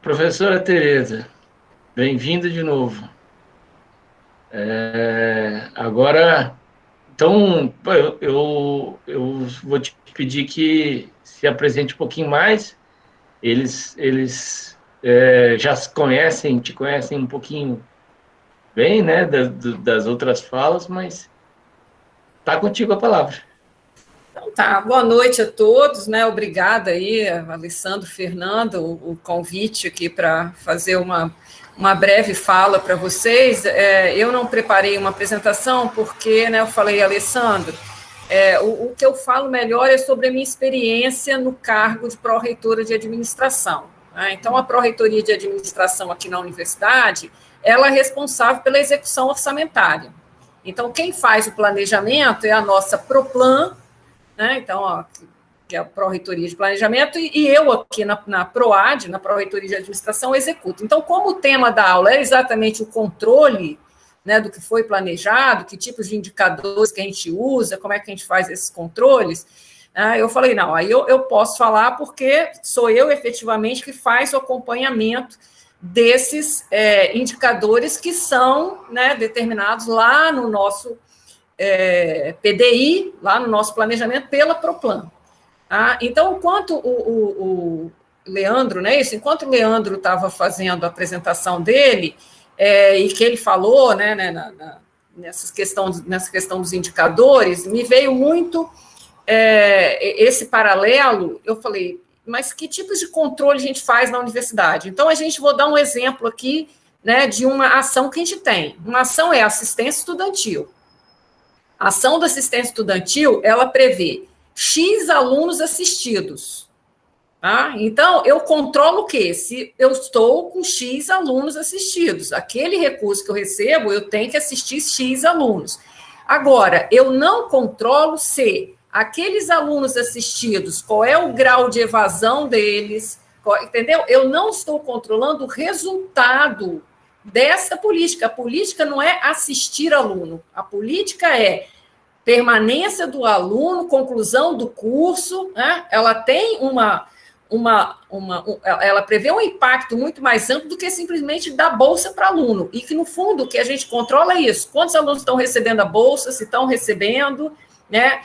Professora Tereza, bem-vinda de novo. Agora, então, eu vou te pedir que se apresente um pouquinho mais. Eles já se conhecem, te conhecem um pouquinho bem, né, das outras falas, mas tá contigo a palavra. Então tá, boa noite a todos, né? Obrigada aí, Alessandro, Fernando, o convite aqui para fazer uma breve fala para vocês. Eu não preparei uma apresentação porque, né, eu falei, Alessandro, o que eu falo melhor é sobre a minha experiência no cargo de pró-reitora de administração. Né? Então, a pró-reitoria de administração aqui na universidade, ela é responsável pela execução orçamentária. Então, quem faz o planejamento é a nossa Proplan, né? Então, que é a Pró-Reitoria de Planejamento, e eu aqui na PROAD, na Pró-Reitoria de Administração, executo. Então, como o tema da aula é exatamente o controle, né, do que foi planejado, que tipos de indicadores que a gente usa, como é que a gente faz esses controles, eu falei, não, aí eu posso falar porque sou eu, efetivamente, que faz o acompanhamento desses indicadores que são, né, determinados lá no nosso PDI, lá no nosso planejamento, pela Proplan. Então, enquanto o Leandro, né, enquanto o Leandro estava fazendo a apresentação dele, e que ele falou, né, nessa questão dos indicadores, me veio muito esse paralelo. Eu falei, mas que tipos de controle a gente faz na universidade? Então, vou dar um exemplo aqui, né, de uma ação que a gente tem. Uma ação é assistência estudantil. A ação da assistência estudantil, ela prevê X alunos assistidos. Tá? Então, eu controlo o quê? Se eu estou com X alunos assistidos. Aquele recurso que eu recebo, eu tenho que assistir X alunos. Agora, eu não controlo se aqueles alunos assistidos, qual é o grau de evasão deles, entendeu? Eu não estou controlando o resultado dessa política. A política não é assistir aluno, a política é permanência do aluno, conclusão do curso, né? Ela tem ela prevê um impacto muito mais amplo do que simplesmente dar bolsa para aluno, e que, no fundo, o que a gente controla é isso, quantos alunos estão recebendo a bolsa, se estão recebendo, né?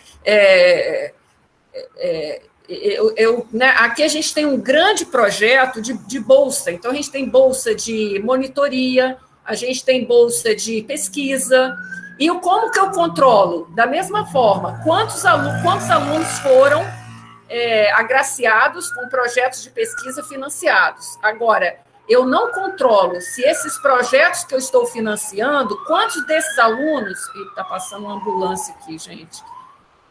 Aqui a gente tem um grande projeto de bolsa, então a gente tem bolsa de monitoria, a gente tem bolsa de pesquisa, e como que eu controlo? Da mesma forma, quantos alunos foram agraciados com projetos de pesquisa financiados. Agora, eu não controlo se esses projetos que eu estou financiando, quantos desses alunos... Está passando uma ambulância aqui, gente.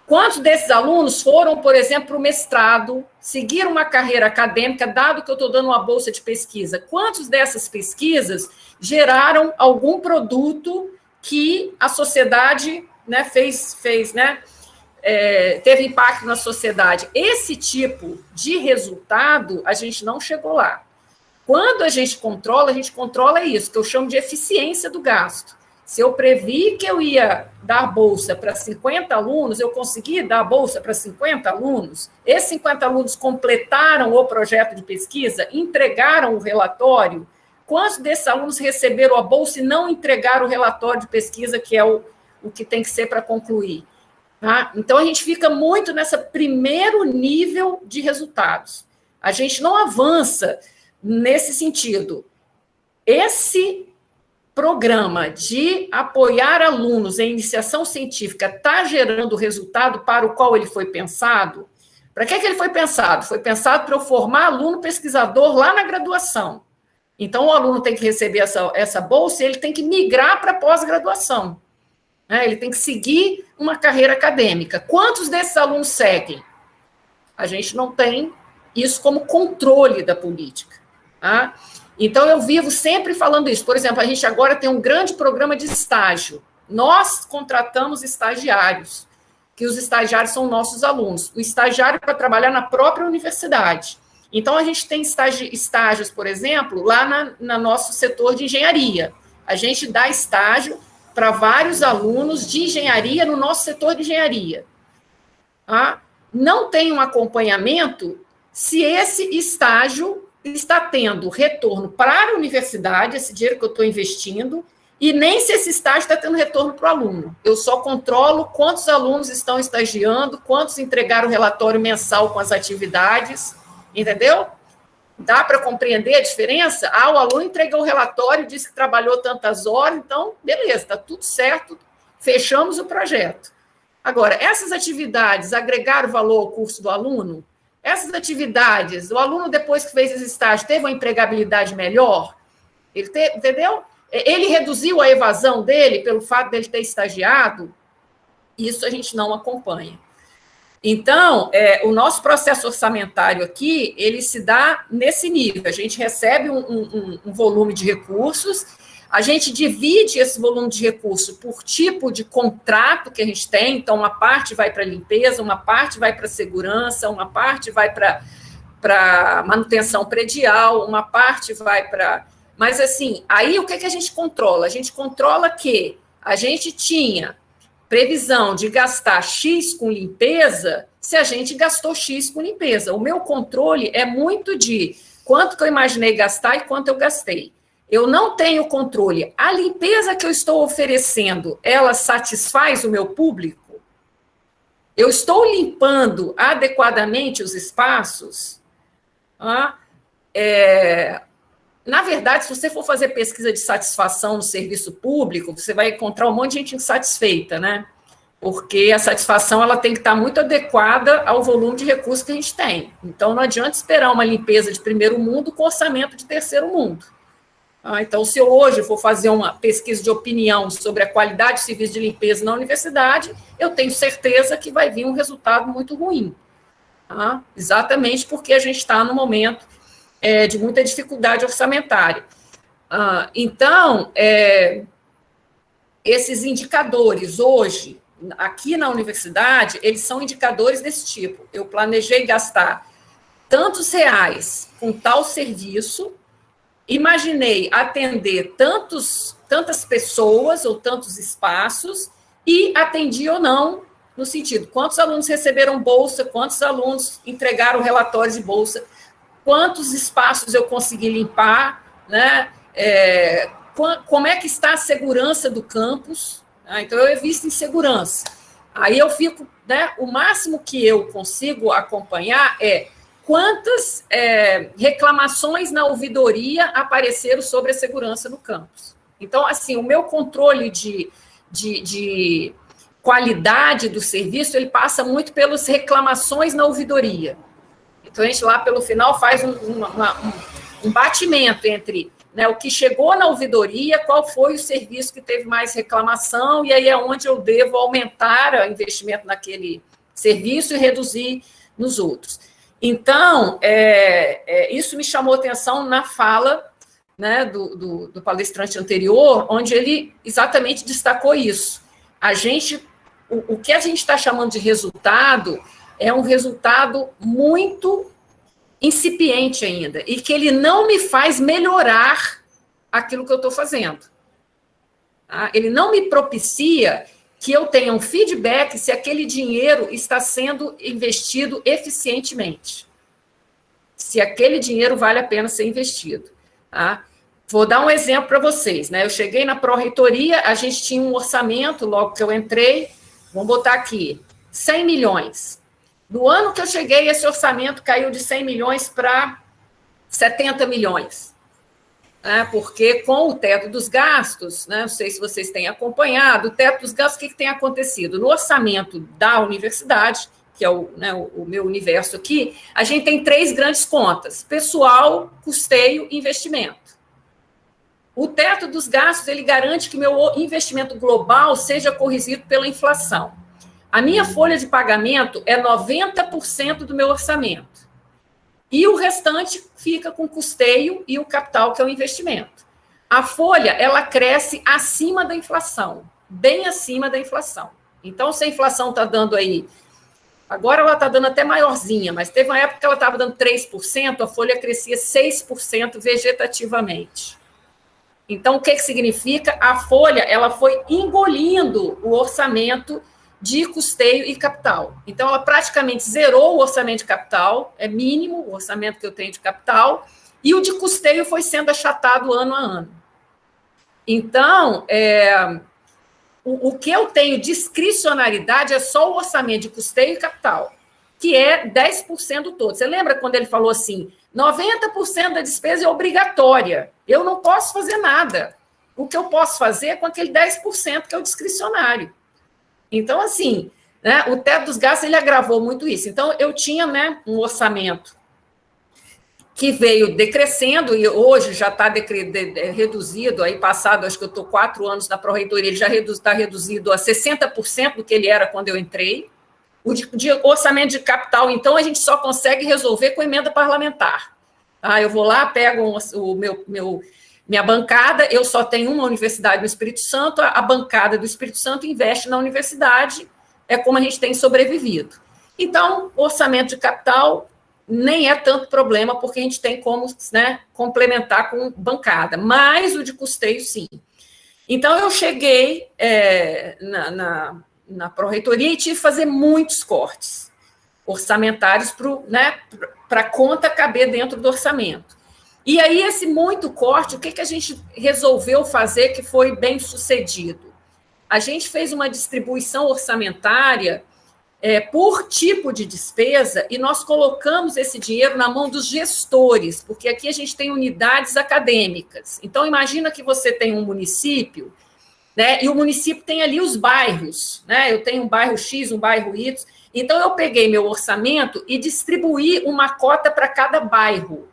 Quantos desses alunos foram, por exemplo, para o mestrado, seguir uma carreira acadêmica, dado que eu estou dando uma bolsa de pesquisa? Quantos dessas pesquisas geraram algum produto que a sociedade, né, fez, né, teve impacto na sociedade? Esse tipo de resultado, a gente não chegou lá. Quando a gente controla isso, que eu chamo de eficiência do gasto. Se eu previ que eu ia dar bolsa para 50 alunos, eu consegui dar bolsa para 50 alunos, esses 50 alunos completaram o projeto de pesquisa, entregaram o relatório, quantos desses alunos receberam a bolsa e não entregaram o relatório de pesquisa, que é o que tem que ser para concluir? Tá? Então, a gente fica muito nesse primeiro nível de resultados. A gente não avança nesse sentido. Esse programa de apoiar alunos em iniciação científica está gerando o resultado para o qual ele foi pensado? Para que ele foi pensado? Foi pensado para eu formar aluno pesquisador lá na graduação. Então, o aluno tem que receber essa bolsa e ele tem que migrar para pós-graduação. Ele tem que seguir uma carreira acadêmica. Quantos desses alunos seguem? A gente não tem isso como controle da política. Tá? Então, eu vivo sempre falando isso. Por exemplo, a gente agora tem um grande programa de estágio. Nós contratamos estagiários, que os estagiários são nossos alunos. O estagiário para trabalhar na própria universidade. Então, a gente tem estágios, por exemplo, lá no nosso setor de engenharia. A gente dá estágio para vários alunos de engenharia no nosso setor de engenharia. Tá? Não tem um acompanhamento se esse estágio está tendo retorno para a universidade, esse dinheiro que eu estou investindo, e nem se esse estágio está tendo retorno para o aluno. Eu só controlo quantos alunos estão estagiando, quantos entregaram o relatório mensal com as atividades, entendeu? Dá para compreender a diferença? O aluno entregou o relatório, disse que trabalhou tantas horas, então, beleza, está tudo certo, fechamos o projeto. Agora, essas atividades agregaram valor ao curso do aluno? Essas atividades, o aluno, depois que fez esse estágio, teve uma empregabilidade melhor? Entendeu? Ele reduziu a evasão dele pelo fato dele ter estagiado? Isso a gente não acompanha. Então, o nosso processo orçamentário aqui, ele se dá nesse nível. A gente recebe um volume de recursos, a gente divide esse volume de recursos por tipo de contrato que a gente tem, então uma parte vai para limpeza, uma parte vai para segurança, uma parte vai para manutenção predial, uma parte vai para... Mas, assim, aí o que a gente controla? A gente controla que a gente tinha previsão de gastar X com limpeza, se a gente gastou X com limpeza. O meu controle é muito de quanto que eu imaginei gastar e quanto eu gastei. Eu não tenho controle. A limpeza que eu estou oferecendo, ela satisfaz o meu público? Eu estou limpando adequadamente os espaços? Na verdade, se você for fazer pesquisa de satisfação no serviço público, você vai encontrar um monte de gente insatisfeita, né? Porque a satisfação ela tem que estar muito adequada ao volume de recursos que a gente tem. Então, não adianta esperar uma limpeza de primeiro mundo com orçamento de terceiro mundo. Então, se eu hoje for fazer uma pesquisa de opinião sobre a qualidade do serviço de limpeza na universidade, eu tenho certeza que vai vir um resultado muito ruim. Exatamente porque a gente está no momento de muita dificuldade orçamentária. Então, esses indicadores hoje, aqui na universidade, eles são indicadores desse tipo. Eu planejei gastar tantos reais com tal serviço, imaginei atender tantas pessoas ou tantos espaços e atendi ou não, no sentido, quantos alunos receberam bolsa, quantos alunos entregaram relatórios de bolsa, quantos espaços eu consegui limpar, né? Como é que está a segurança do campus? Então, eu invisto em segurança. Aí eu fico, né? O máximo que eu consigo acompanhar quantas reclamações na ouvidoria apareceram sobre a segurança no campus. Então, assim, o meu controle de qualidade do serviço, ele passa muito pelas reclamações na ouvidoria. Então, a gente lá, pelo final, faz um batimento entre, né, o que chegou na ouvidoria, qual foi o serviço que teve mais reclamação, e aí é onde eu devo aumentar o investimento naquele serviço e reduzir nos outros. Então, isso me chamou atenção na fala, né, do palestrante anterior, onde ele exatamente destacou isso. O que a gente está chamando de resultado é um resultado muito incipiente ainda, e que ele não me faz melhorar aquilo que eu estou fazendo. Ele não me propicia que eu tenha um feedback se aquele dinheiro está sendo investido eficientemente. Se aquele dinheiro vale a pena ser investido. Vou dar um exemplo para vocês, né? Eu cheguei na pró-reitoria, a gente tinha um orçamento, logo que eu entrei, vamos botar aqui, 100 milhões. No ano que eu cheguei, esse orçamento caiu de 100 milhões para 70 milhões. Porque com o teto dos gastos, né, não sei se vocês têm acompanhado, o teto dos gastos, o que tem acontecido? No orçamento da universidade, que é o meu universo aqui, a gente tem 3 grandes contas: pessoal, custeio e investimento. O teto dos gastos, ele garante que meu investimento global seja corrigido pela inflação. A minha folha de pagamento é 90% do meu orçamento. E o restante fica com custeio e o capital, que é o investimento. A folha, ela cresce acima da inflação, bem acima da inflação. Então, se a inflação está dando aí, agora ela está dando até maiorzinha, mas teve uma época que ela estava dando 3%, a folha crescia 6% vegetativamente. Então, o que significa? A folha, ela foi engolindo o orçamento de custeio e capital. Então, ela praticamente zerou o orçamento de capital, é mínimo o orçamento que eu tenho de capital, e o de custeio foi sendo achatado ano a ano. Então, o que eu tenho discricionariedade é só o orçamento de custeio e capital, que é 10% todo. Você lembra quando ele falou assim, 90% da despesa é obrigatória, eu não posso fazer nada. O que eu posso fazer é com aquele 10% que é o discricionário. Então, assim, né, o teto dos gastos, ele agravou muito isso. Então, eu tinha, né, um orçamento que veio decrescendo, e hoje já está reduzido, aí passado, acho que eu estou 4 anos na Pró-Reitoria, ele já está reduzido a 60% do que ele era quando eu entrei. O de orçamento de capital, então, a gente só consegue resolver com emenda parlamentar. Tá? Eu vou lá, pego minha bancada, eu só tenho uma universidade no Espírito Santo, a bancada do Espírito Santo investe na universidade, é como a gente tem sobrevivido. Então, orçamento de capital nem é tanto problema, porque a gente tem como, né, complementar com bancada, mas o de custeio, sim. Então, eu cheguei na Pró-Reitoria e tive que fazer muitos cortes orçamentários para a conta caber dentro do orçamento. E aí, esse muito corte, o que a gente resolveu fazer que foi bem sucedido? A gente fez uma distribuição orçamentária por tipo de despesa, e nós colocamos esse dinheiro na mão dos gestores, porque aqui a gente tem unidades acadêmicas. Então, imagina que você tem um município, né, e o município tem ali os bairros, né, eu tenho um bairro X, um bairro Y, então eu peguei meu orçamento e distribuí uma cota para cada bairro,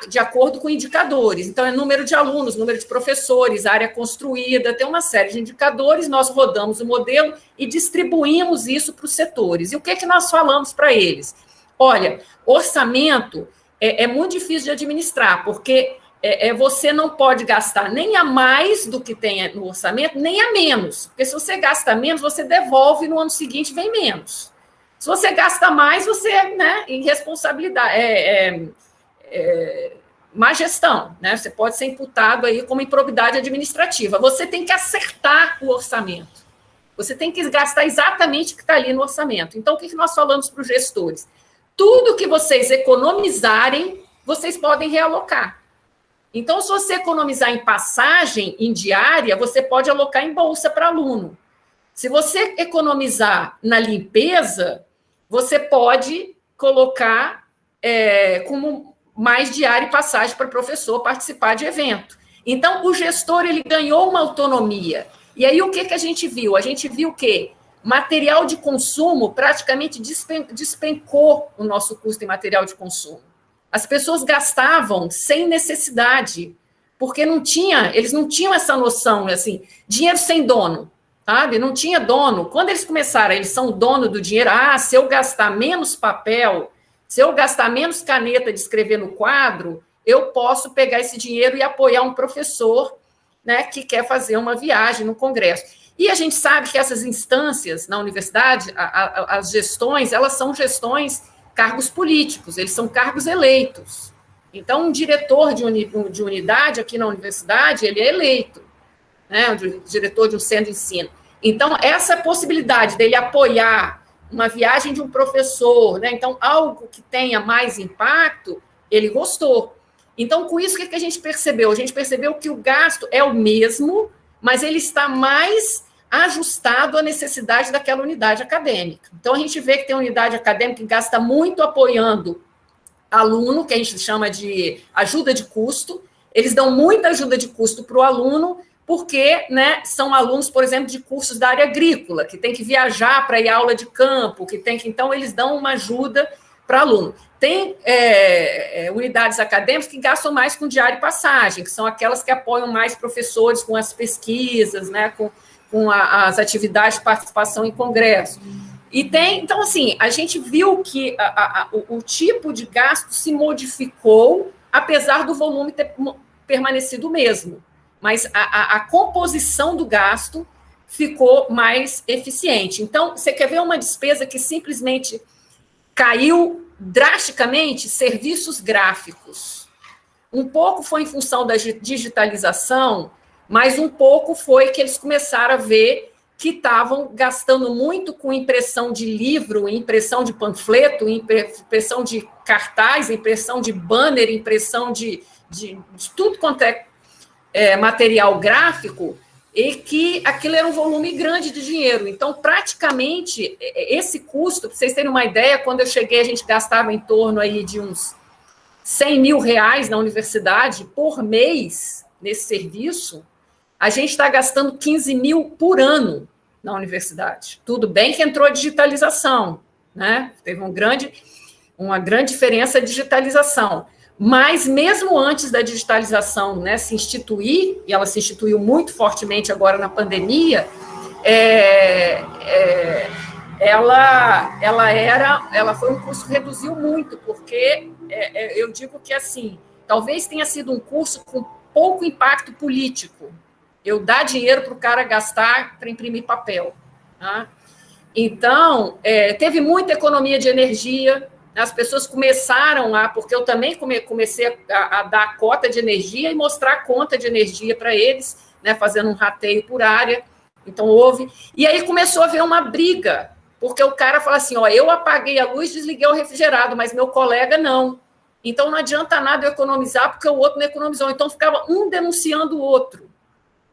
de acordo com indicadores. Então, é número de alunos, número de professores, área construída, tem uma série de indicadores, nós rodamos o modelo e distribuímos isso para os setores. E o que nós falamos para eles? Olha, orçamento é muito difícil de administrar, porque você não pode gastar nem a mais do que tem no orçamento, nem a menos. Porque se você gasta menos, você devolve no ano seguinte, vem menos. Se você gasta mais, você, né, irresponsabilidade, má gestão, né? Você pode ser imputado aí como improbidade administrativa. Você tem que acertar o orçamento. Você tem que gastar exatamente o que está ali no orçamento. Então, o que nós falamos para os gestores? Tudo que vocês economizarem, vocês podem realocar. Então, se você economizar em passagem, em diária, você pode alocar em bolsa para aluno. Se você economizar na limpeza, você pode colocar como mais diária e passagem para o professor participar de evento. Então, o gestor, ele ganhou uma autonomia. E aí, o que a gente viu? A gente viu que material de consumo praticamente despencou o nosso custo em material de consumo. As pessoas gastavam sem necessidade, porque eles não tinham essa noção, assim, dinheiro sem dono, sabe? Não tinha dono. Quando eles começaram, eles são dono do dinheiro, se eu gastar menos papel, se eu gastar menos caneta de escrever no quadro, eu posso pegar esse dinheiro e apoiar um professor, né, que quer fazer uma viagem no congresso. E a gente sabe que essas instâncias na universidade, as gestões, elas são cargos políticos, eles são cargos eleitos. Então, um diretor de unidade aqui na universidade, ele é eleito, né, o diretor de um centro de ensino. Então, essa possibilidade dele apoiar uma viagem de um professor, né? Então, algo que tenha mais impacto, ele gostou. Então, com isso, o que a gente percebeu? A gente percebeu que o gasto é o mesmo, mas ele está mais ajustado à necessidade daquela unidade acadêmica. Então, a gente vê que tem unidade acadêmica que gasta muito apoiando aluno, que a gente chama de ajuda de custo. Eles dão muita ajuda de custo para o aluno, porque, né, são alunos, por exemplo, de cursos da área agrícola, que tem que viajar para ir à aula de campo, então eles dão uma ajuda para aluno. Tem unidades acadêmicas que gastam mais com diário e passagem, que são aquelas que apoiam mais professores com as pesquisas, né, com as atividades de participação em congresso. Então, assim, a gente viu que o tipo de gasto se modificou, apesar do volume ter permanecido o mesmo. Mas a composição do gasto ficou mais eficiente. Então, você quer ver uma despesa que simplesmente caiu drasticamente? Serviços gráficos. Um pouco foi em função da digitalização, mas um pouco foi que eles começaram a ver que estavam gastando muito com impressão de livro, impressão de panfleto, impressão de cartaz, impressão de banner, impressão de tudo quanto é material gráfico, e que aquilo era um volume grande de dinheiro. Então, praticamente, esse custo, para vocês terem uma ideia, quando eu cheguei, a gente gastava em torno aí de uns 100 mil reais na universidade por mês nesse serviço. A gente está gastando 15 mil por ano na universidade. Tudo bem que entrou a digitalização, né? Teve uma grande diferença a digitalização. Mas, mesmo antes da digitalização, né, se instituir, e ela se instituiu muito fortemente agora na pandemia, ela foi um curso que reduziu muito, porque eu digo que, assim, talvez tenha sido um curso com pouco impacto político. Eu dar dinheiro para o cara gastar para imprimir papel. Tá? Então, teve muita economia de energia. As pessoas começaram porque eu também comecei a dar cota de energia e mostrar a conta de energia para eles, né, fazendo um rateio por área. Então, houve. E aí começou a haver uma briga, porque o cara fala assim: ó, eu apaguei a luz, desliguei o refrigerado, mas meu colega não. Então, não adianta nada eu economizar, porque o outro não economizou. Então, ficava um denunciando o outro.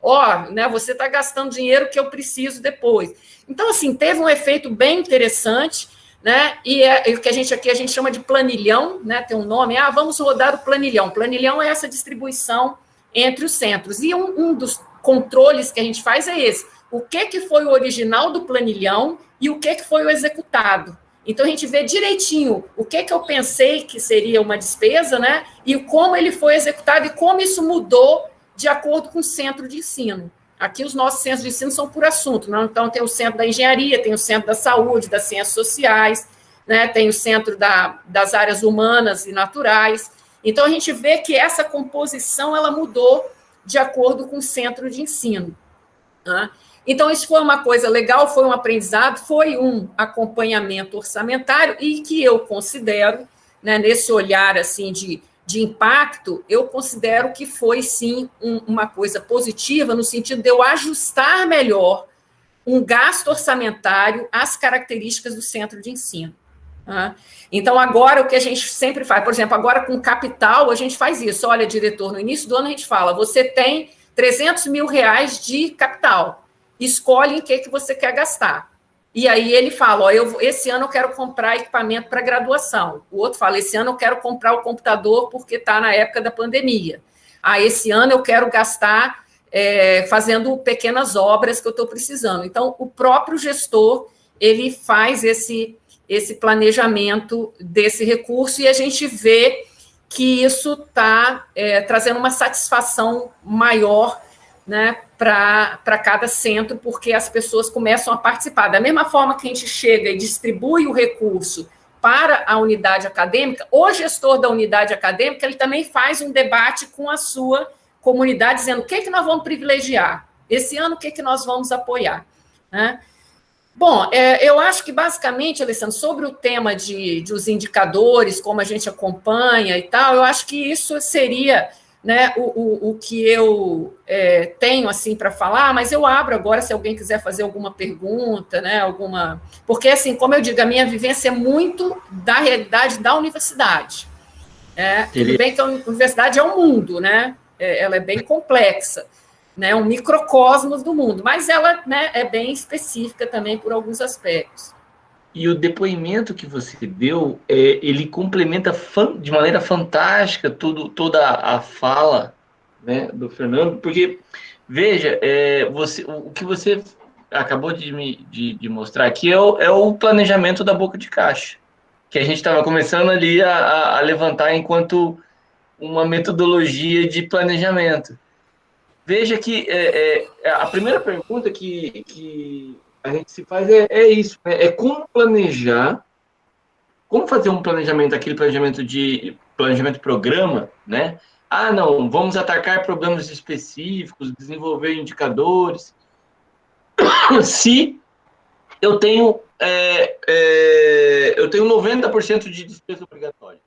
Ó, né, você está gastando dinheiro que eu preciso depois. Então, assim, teve um efeito bem interessante. Né? E o que a gente chama de planilhão, né? Tem um nome, vamos rodar o planilhão. Planilhão é essa distribuição entre os centros. E um dos controles que a gente faz é esse: o que foi o original do planilhão e o que foi o executado. Então, a gente vê direitinho o que eu pensei que seria uma despesa, né? E como ele foi executado e como isso mudou de acordo com o centro de ensino. Aqui os nossos centros de ensino são por assunto, né? Então tem o centro da engenharia, tem o centro da saúde, das ciências sociais, né? Tem o centro das áreas humanas e naturais. Então a gente vê que essa composição ela mudou de acordo com o centro de ensino. Né? Então isso foi uma coisa legal, foi um aprendizado, foi um acompanhamento orçamentário e que eu considero, né, nesse olhar assim de impacto, eu considero que foi, sim, uma coisa positiva, no sentido de eu ajustar melhor um gasto orçamentário às características do centro de ensino. Tá? Então, agora, o que a gente sempre faz, por exemplo, agora com capital, a gente faz isso. Olha, diretor, no início do ano a gente fala, você tem 300 mil reais de capital, escolhe em que você quer gastar. E aí ele fala, ó, esse ano eu quero comprar equipamento para graduação. O outro fala, esse ano eu quero comprar o computador porque está na época da pandemia. Esse ano eu quero gastar fazendo pequenas obras que eu estou precisando. Então, o próprio gestor, ele faz esse planejamento desse recurso e a gente vê que isso está trazendo uma satisfação maior, né, para cada centro, porque as pessoas começam a participar. Da mesma forma que a gente chega e distribui o recurso para a unidade acadêmica, o gestor da unidade acadêmica ele também faz um debate com a sua comunidade, dizendo o que nós vamos privilegiar, esse ano o que nós vamos apoiar. Né? Bom, eu acho que, basicamente, Alessandro, sobre o tema dos indicadores, como a gente acompanha e tal, eu acho que isso seria... Né, o que eu tenho assim para falar, mas eu abro agora se alguém quiser fazer alguma pergunta, né, porque assim, como eu digo, a minha vivência é muito da realidade da universidade. Tudo bem que a universidade é um mundo, né, ela é bem complexa, né, um microcosmos do mundo, mas ela, né, é bem específica também por alguns aspectos. E o depoimento que você deu, ele complementa de maneira fantástica toda a fala, né, do Fernando, porque, veja, o que você acabou de mostrar aqui é o planejamento da boca de caixa, que a gente estava começando ali a levantar enquanto uma metodologia de planejamento. Veja que a primeira pergunta que a gente se faz isso, né? Como planejar, como fazer um planejamento, aquele planejamento programa, né? Não, vamos atacar problemas específicos, desenvolver indicadores. Se eu tenho 90% de despesa obrigatória,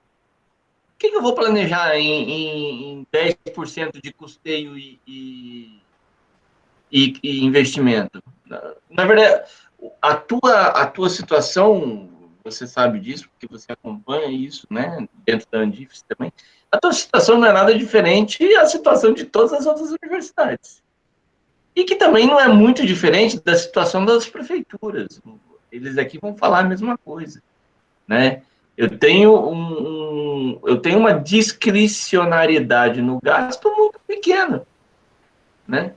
o que eu vou planejar em 10% de custeio e investimento? Na verdade, a tua situação você sabe disso, porque você acompanha isso, né, dentro da Andifes também. A tua situação não é nada diferente da situação de todas as outras universidades. E que também não é muito diferente da situação das prefeituras. Eles aqui vão falar a mesma coisa, né? Eu tenho uma discricionariedade no gasto muito pequena, né?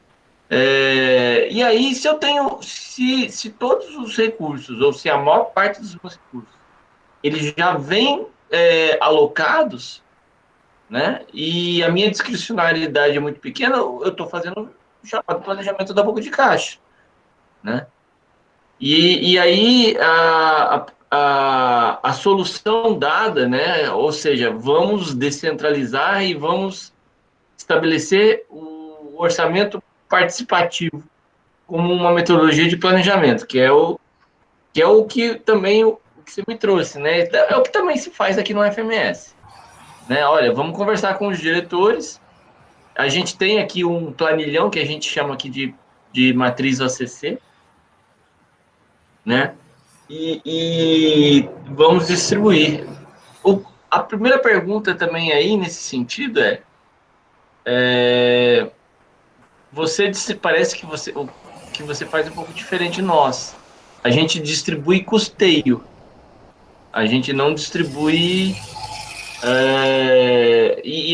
E aí, se todos os recursos, ou se a maior parte dos recursos, eles já vêm alocados, né? E a minha discricionariedade é muito pequena, eu estou fazendo o chamado planejamento da boca de caixa, né? E aí a solução dada, né? Ou seja, vamos descentralizar e vamos estabelecer o orçamento participativo como uma metodologia de planejamento, que é o que também o que você me trouxe, né? É o que também se faz aqui no FMS, né? Olha, vamos conversar com os diretores. A gente tem aqui um planilhão que a gente chama aqui de matriz OCC, né? E vamos distribuir. A primeira pergunta também aí, nesse sentido, você disse, parece que o que você faz é um pouco diferente de nós. A gente distribui custeio. A gente não distribui...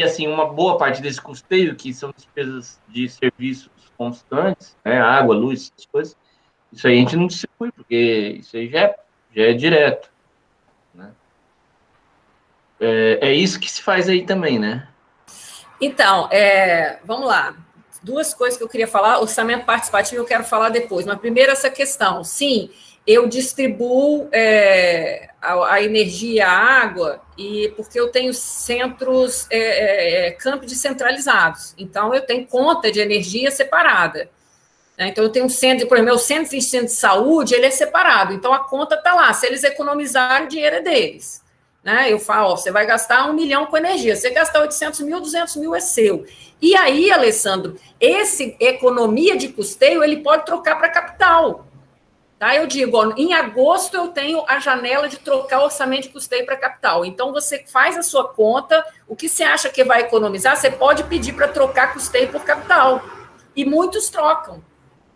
assim, uma boa parte desse custeio, que são despesas de serviços constantes, né, água, luz, essas coisas, isso aí a gente não distribui, porque isso aí já é direto, né? É isso que se faz aí também, né? Então, vamos lá. Duas coisas que eu queria falar. Orçamento participativo eu quero falar depois. Mas primeiro essa questão. Sim, eu distribuo a energia, a água, porque eu tenho centros, campos descentralizados. Então, eu tenho conta de energia separada. Então, eu tenho um centro, por exemplo, meu centro de saúde, ele é separado. Então, a conta está lá. Se eles economizarem, o dinheiro é deles. Né? Eu falo, você vai gastar 1 milhão com energia. Se você gastar 800 mil, 200 mil é seu. E aí, Alessandro, esse economia de custeio, ele pode trocar para capital. Tá? Eu digo, ó, em agosto eu tenho a janela de trocar o orçamento de custeio para capital. Então, você faz a sua conta, o que você acha que vai economizar, você pode pedir para trocar custeio por capital. E muitos trocam.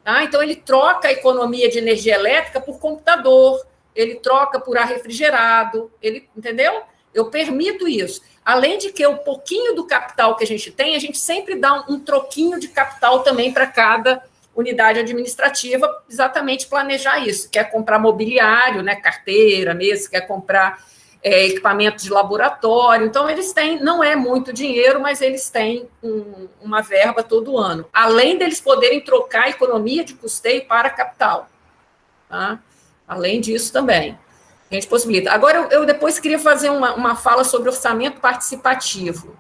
Tá? Então, ele troca a economia de energia elétrica por computador, ele troca por ar refrigerado, entendeu? Eu permito isso. Além de que o pouquinho do capital que a gente tem, a gente sempre dá um troquinho de capital também para cada unidade administrativa, exatamente planejar isso. Quer comprar mobiliário, né, carteira mesmo, quer comprar equipamento de laboratório. Então, eles têm, não é muito dinheiro, mas eles têm uma verba todo ano. Além deles poderem trocar a economia de custeio para capital. Tá? Além disso também, a gente possibilita. Agora, eu depois queria fazer uma fala sobre orçamento participativo.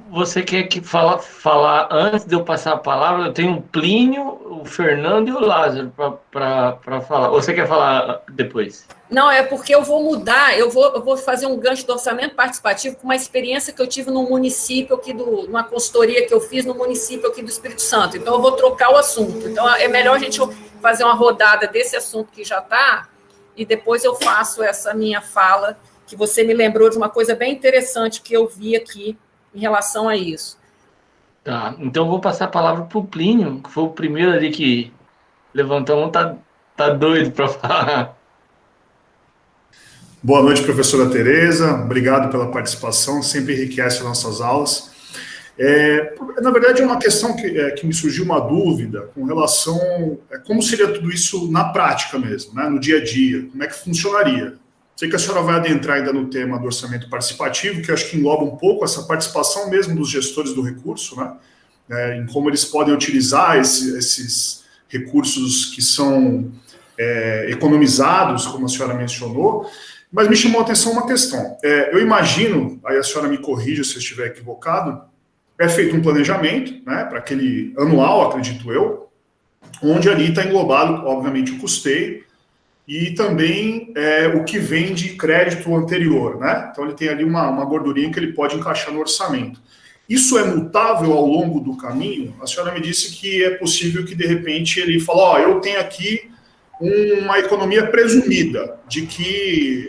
Você quer que falar antes de eu passar a palavra? Eu tenho o Plínio, o Fernando e o Lázaro para falar. Ou você quer falar depois? Não, é porque eu vou mudar, eu vou fazer um gancho do orçamento participativo com uma experiência que eu tive no município aqui, numa consultoria que eu fiz no município aqui do Espírito Santo. Então, eu vou trocar o assunto. Então, é melhor a gente fazer uma rodada desse assunto que já está, e depois eu faço essa minha fala, que você me lembrou de uma coisa bem interessante que eu vi aqui em relação a isso. Tá, então eu vou passar a palavra para o Plínio, que foi o primeiro ali que levantou a mão, tá doido para falar. Boa noite, professora Tereza, obrigado pela participação, sempre enriquece nossas aulas. Na verdade, é uma questão que me surgiu uma dúvida com relação a como seria tudo isso na prática mesmo, né, no dia a dia, como é que funcionaria. Sei que a senhora vai adentrar ainda no tema do orçamento participativo, que eu acho que engloba um pouco essa participação mesmo dos gestores do recurso, né, em como eles podem utilizar esses recursos que são economizados, como a senhora mencionou, mas me chamou a atenção uma questão. Eu imagino, aí a senhora me corrija se eu estiver equivocado, é feito um planejamento, né, para aquele anual, acredito eu, onde ali está englobado, obviamente, o custeio e também o que vem de crédito anterior, né? Então ele tem ali uma gordurinha que ele pode encaixar no orçamento. Isso é mutável ao longo do caminho? A senhora me disse que é possível que, de repente, ele fale, eu tenho aqui uma economia presumida, de que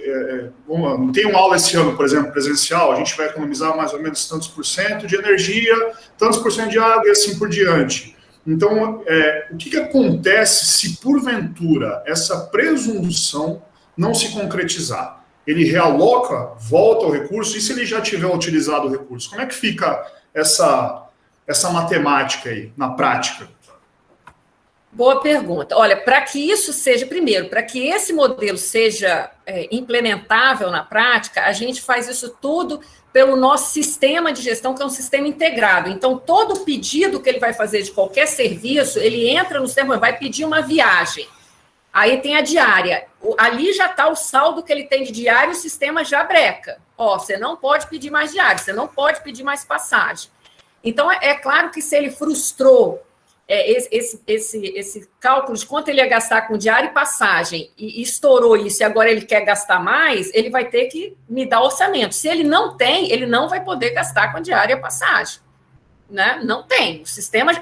tem uma aula esse ano, por exemplo, presencial, a gente vai economizar mais ou menos tantos por cento de energia, tantos por cento de água e assim por diante. Então, o que acontece se, porventura, essa presunção não se concretizar? Ele realoca, volta ao recurso, e se ele já tiver utilizado o recurso? Como é que fica essa matemática aí, na prática? Boa pergunta. Olha, para que isso seja, primeiro, para que esse modelo seja implementável na prática, a gente faz isso tudo pelo nosso sistema de gestão, que é um sistema integrado. Então, todo pedido que ele vai fazer de qualquer serviço, ele entra no sistema, vai pedir uma viagem. Aí tem a diária. Ali já está o saldo que ele tem de diária, o sistema já breca. Ó, você não pode pedir mais diária, você não pode pedir mais passagem. Então, é claro que se ele frustrou esse cálculo de quanto ele ia gastar com diária e passagem e estourou isso e agora ele quer gastar mais, ele vai ter que me dar orçamento. Se ele não tem, ele não vai poder gastar com diária e passagem. Né? Não tem. O sistema,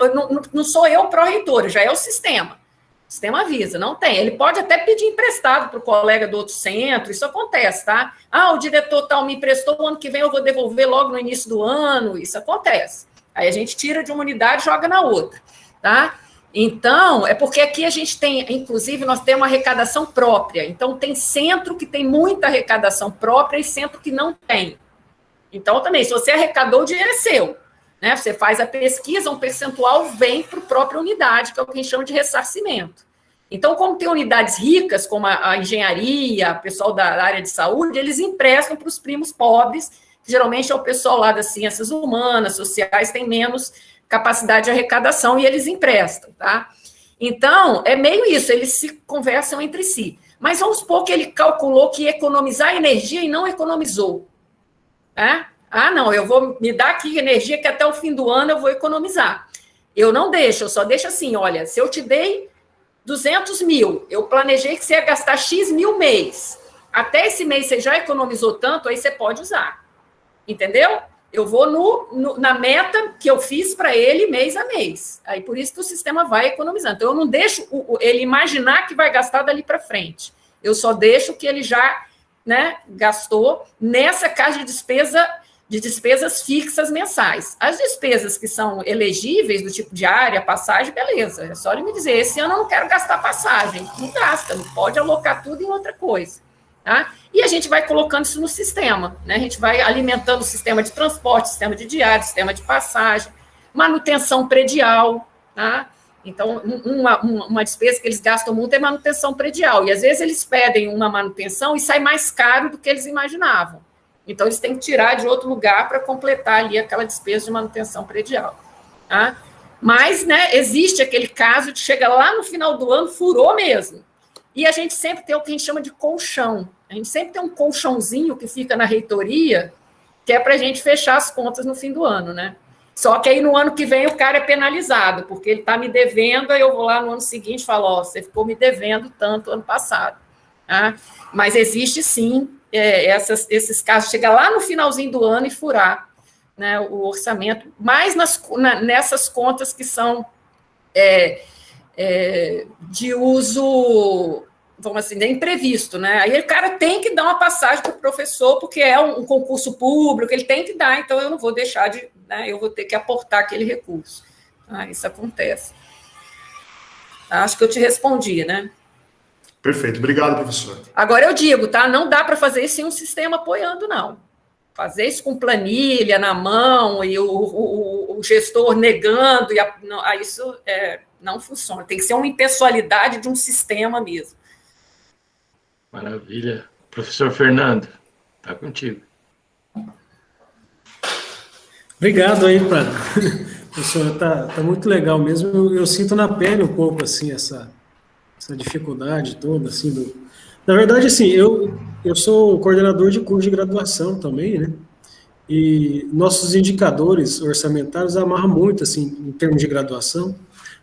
não sou eu pró-reitor, já é o sistema. O sistema avisa, não tem. Ele pode até pedir emprestado para o colega do outro centro, isso acontece, tá? Ah, o diretor tal me emprestou, o ano que vem eu vou devolver logo no início do ano, isso acontece. Aí a gente tira de uma unidade e joga na outra. Tá? Então, é porque aqui a gente tem, inclusive, nós temos uma arrecadação própria. Então, tem centro que tem muita arrecadação própria e centro que não tem. Então, também, se você arrecadou, o dinheiro é seu. Né? Você faz a pesquisa, um percentual vem para a própria unidade, que é o que a gente chama de ressarcimento. Então, como tem unidades ricas, como a engenharia, o pessoal da área de saúde, eles emprestam para os primos pobres, que geralmente é o pessoal lá das ciências humanas, sociais, tem menos capacidade de arrecadação e eles emprestam, tá? Então, é meio isso, eles se conversam entre si. Mas vamos supor que ele calculou que ia economizar energia e não economizou. Né? Ah, não, eu vou me dar aqui energia que até o fim do ano eu vou economizar. Eu não deixo, eu só deixo assim, olha, se eu te dei 200 mil, eu planejei que você ia gastar X mil mês. Até esse mês você já economizou tanto, aí você pode usar. Entendeu? Eu vou na meta que eu fiz para ele mês a mês. Aí por isso que o sistema vai economizando. Então, eu não deixo ele imaginar que vai gastar dali para frente. Eu só deixo que ele já, né, gastou nessa caixa de despesas fixas mensais. As despesas que são elegíveis, do tipo diária, passagem, beleza. É só ele me dizer, esse ano eu não quero gastar passagem. Não gasta, não pode alocar tudo em outra coisa. Tá? E a gente vai colocando isso no sistema, né? A gente vai alimentando o sistema de transporte, sistema de diário, sistema de passagem, manutenção predial, tá? Então, uma despesa que eles gastam muito é manutenção predial, e às vezes eles pedem uma manutenção e sai mais caro do que eles imaginavam. Então, eles têm que tirar de outro lugar para completar ali aquela despesa de manutenção predial. Tá? Mas, né, existe aquele caso de chega lá no final do ano, furou mesmo. E a gente sempre tem o que a gente chama de colchão. A gente sempre tem um colchãozinho que fica na reitoria, que é para a gente fechar as contas no fim do ano, né? Só que aí no ano que vem o cara é penalizado, porque ele está me devendo, aí eu vou lá no ano seguinte e falo, ó, você ficou me devendo tanto ano passado. Tá? Mas existe sim esses casos, chega lá no finalzinho do ano e furar, né, o orçamento, mais nessas contas que são de uso, vamos assim, imprevisto, né? Aí o cara tem que dar uma passagem para o professor, porque é um concurso público, ele tem que dar, então eu não vou deixar de, né, eu vou ter que aportar aquele recurso. Isso acontece. Acho que eu te respondi, né? Perfeito, obrigado, professor. Agora eu digo, tá? Não dá para fazer isso sem um sistema apoiando, não. Fazer isso com planilha na mão e o gestor negando, isso não funciona. Tem que ser uma impessoalidade de um sistema mesmo. Maravilha. Professor Fernando, está contigo. Obrigado aí, professor. Tá muito legal mesmo. Eu sinto na pele um pouco assim essa dificuldade toda, assim, na verdade, assim, eu sou coordenador de curso de graduação também, né, e nossos indicadores orçamentários amarram muito, assim, em termos de graduação,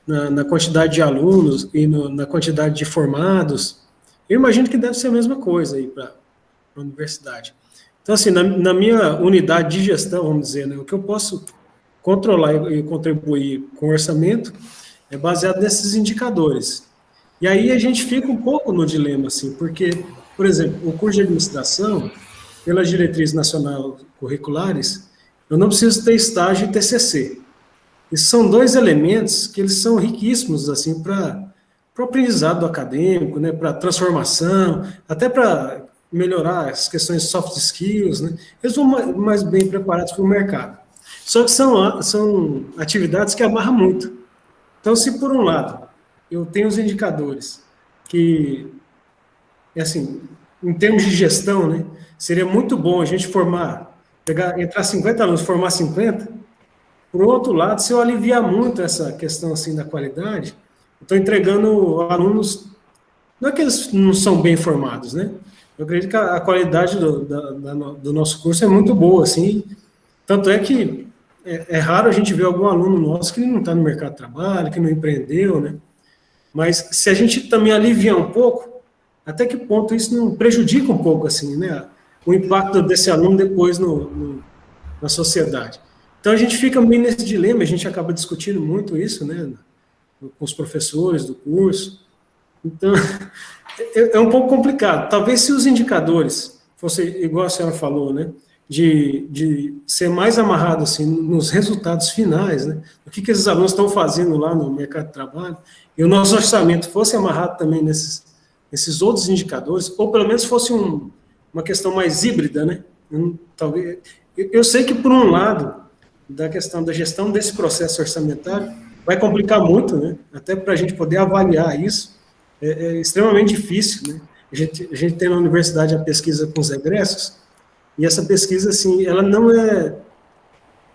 na quantidade de alunos e na quantidade de formados. Eu imagino que deve ser a mesma coisa aí para a universidade. Então, assim, na minha unidade de gestão, vamos dizer, né, o que eu posso controlar e contribuir com o orçamento é baseado nesses indicadores. E aí a gente fica um pouco no dilema, assim, porque, por exemplo, o curso de administração, pelas diretrizes nacionais curriculares, eu não preciso ter estágio e TCC. E são dois elementos que eles são riquíssimos, assim, para o aprendizado acadêmico, né, para transformação, até para melhorar as questões de soft skills, né, eles vão mais bem preparados para o mercado. Só que são atividades que amarram muito. Então, se por um lado eu tenho os indicadores que, assim, em termos de gestão, né, seria muito bom a gente entrar 50 alunos, formar 50. Por outro lado, se eu aliviar muito essa questão assim da qualidade, estou entregando alunos, não é que eles não são bem formados, né? Eu acredito que a qualidade do nosso curso é muito boa, assim, tanto é que é raro a gente ver algum aluno nosso que não está no mercado de trabalho, que não empreendeu, né? Mas se a gente também aliviar um pouco, até que ponto isso não prejudica um pouco, assim, né? O impacto desse aluno depois na sociedade. Então, a gente fica meio nesse dilema, a gente acaba discutindo muito isso, né, com os professores do curso. Então, é um pouco complicado. Talvez se os indicadores fossem, igual a senhora falou, né, de ser mais amarrado, assim, nos resultados finais, né, o que esses alunos estão fazendo lá no mercado de trabalho, e o nosso orçamento fosse amarrado também nesses outros indicadores, ou pelo menos fosse uma questão mais híbrida, né, talvez... Eu sei que, por um lado, da questão da gestão desse processo orçamentário, vai complicar muito, né? Até para a gente poder avaliar isso, é extremamente difícil, né? A gente tem na universidade a pesquisa com os egressos, e essa pesquisa, assim, ela não é...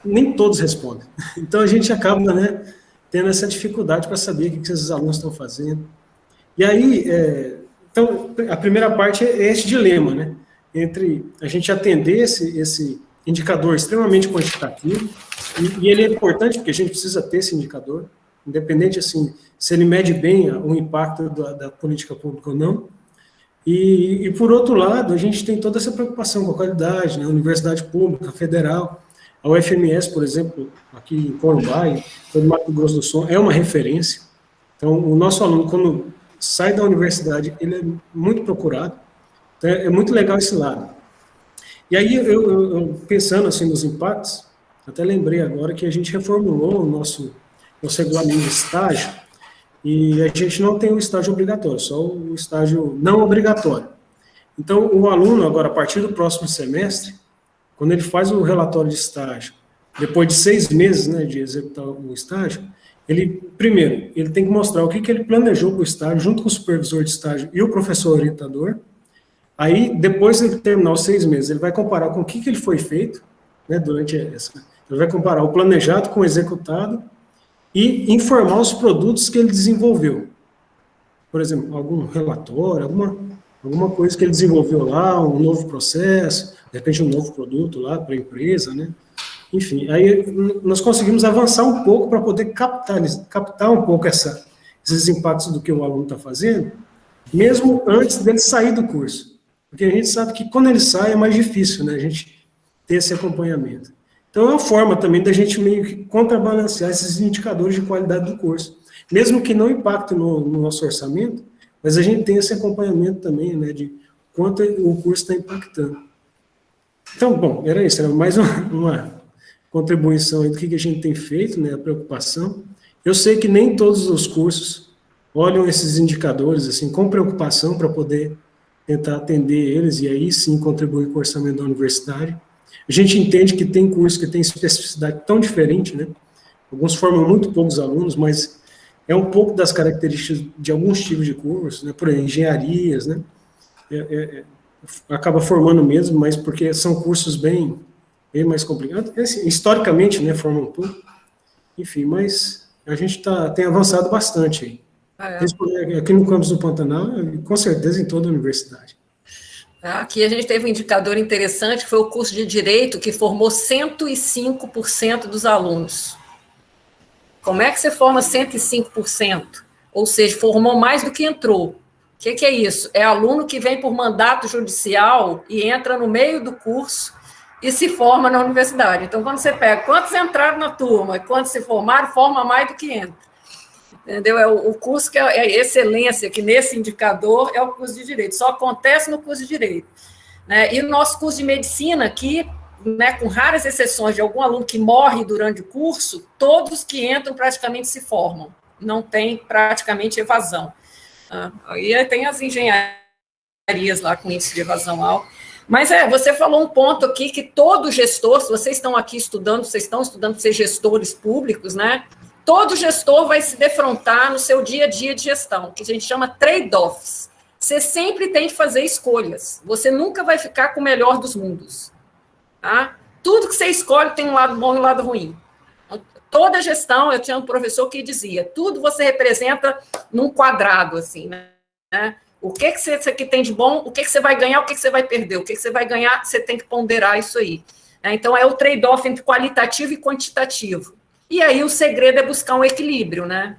Nem todos respondem. Então, a gente acaba, né, tendo essa dificuldade para saber o que esses alunos estão fazendo. E aí, então, a primeira parte é esse dilema, né? Entre a gente atender esse indicador extremamente quantitativo, e ele é importante porque a gente precisa ter esse indicador, independente, assim, se ele mede bem o impacto da política pública ou não. E, por outro lado, a gente tem toda essa preocupação com a qualidade, né? A Universidade Pública Federal, a UFMS, por exemplo, aqui em Corumbá, no Mato Grosso do Sul, é uma referência. Então, o nosso aluno, quando sai da universidade, ele é muito procurado. Então, é muito legal esse lado. E aí, eu pensando assim nos impactos, até lembrei agora que a gente reformulou o nosso regulamento de estágio, e a gente não tem o estágio obrigatório, só o estágio não obrigatório. Então, o aluno, agora, a partir do próximo semestre, quando ele faz o relatório de estágio, depois de 6 meses, né, de executar o estágio, primeiro, ele tem que mostrar o que ele planejou para o estágio, junto com o supervisor de estágio e o professor orientador. Aí, depois de terminar os 6 meses, ele vai comparar com o que ele foi feito, né, durante essa... Ele vai comparar o planejado com o executado e informar os produtos que ele desenvolveu. Por exemplo, algum relatório, alguma coisa que ele desenvolveu lá, um novo processo, de repente um novo produto lá para a empresa, né? Enfim, aí nós conseguimos avançar um pouco para poder captar um pouco esses impactos do que o aluno está fazendo, mesmo antes dele sair do curso. Porque a gente sabe que quando ele sai é mais difícil, né, a gente ter esse acompanhamento. Então é uma forma também da gente meio que contrabalancear esses indicadores de qualidade do curso. Mesmo que não impacte no nosso orçamento, mas a gente tem esse acompanhamento também, né, de quanto o curso está impactando. Então, bom, era isso, era mais uma contribuição aí do que a gente tem feito, né, a preocupação. Eu sei que nem todos os cursos olham esses indicadores assim com preocupação para poder tentar atender eles e aí sim contribuir com o orçamento da universidade. A gente entende que tem cursos que têm especificidade tão diferente, né? Alguns formam muito poucos alunos, mas é um pouco das características de alguns tipos de cursos, né? Por exemplo, engenharias, né? Acaba formando mesmo, mas porque são cursos bem mais complicados. Assim, historicamente, né, formam um pouco. Enfim, mas a gente tem avançado bastante aí. Aqui no campus do Pantanal, com certeza em toda a universidade. Aqui a gente teve um indicador interessante, que foi o curso de Direito, que formou 105% dos alunos. Como é que você forma 105%? Ou seja, formou mais do que entrou. O que é isso? É aluno que vem por mandato judicial e entra no meio do curso e se forma na universidade. Então, quando você pega quantos entraram na turma e quantos se formaram, forma mais do que entra. entendeu? É o curso que é excelência, que nesse indicador é o curso de Direito, só acontece no curso de Direito. Né? E o nosso curso de Medicina, que, né, com raras exceções de algum aluno que morre durante o curso, todos que entram praticamente se formam, não tem praticamente evasão. Aí tem as engenharias lá com índice de evasão alto. Mas você falou um ponto aqui que todo gestor, se vocês estão aqui estudando, vocês estão estudando para ser gestores públicos, né? Todo gestor vai se defrontar no seu dia a dia de gestão, que a gente chama trade-offs. Você sempre tem que fazer escolhas. Você nunca vai ficar com o melhor dos mundos. Tá? Tudo que você escolhe tem um lado bom e um lado ruim. Toda gestão, eu tinha um professor que dizia, tudo você representa num quadrado, assim, né? O que você aqui tem de bom, o que você vai ganhar, o que você vai perder, o que você vai ganhar, você tem que ponderar isso aí. Então, é o trade-off entre qualitativo e quantitativo. E aí, o segredo é buscar um equilíbrio, né?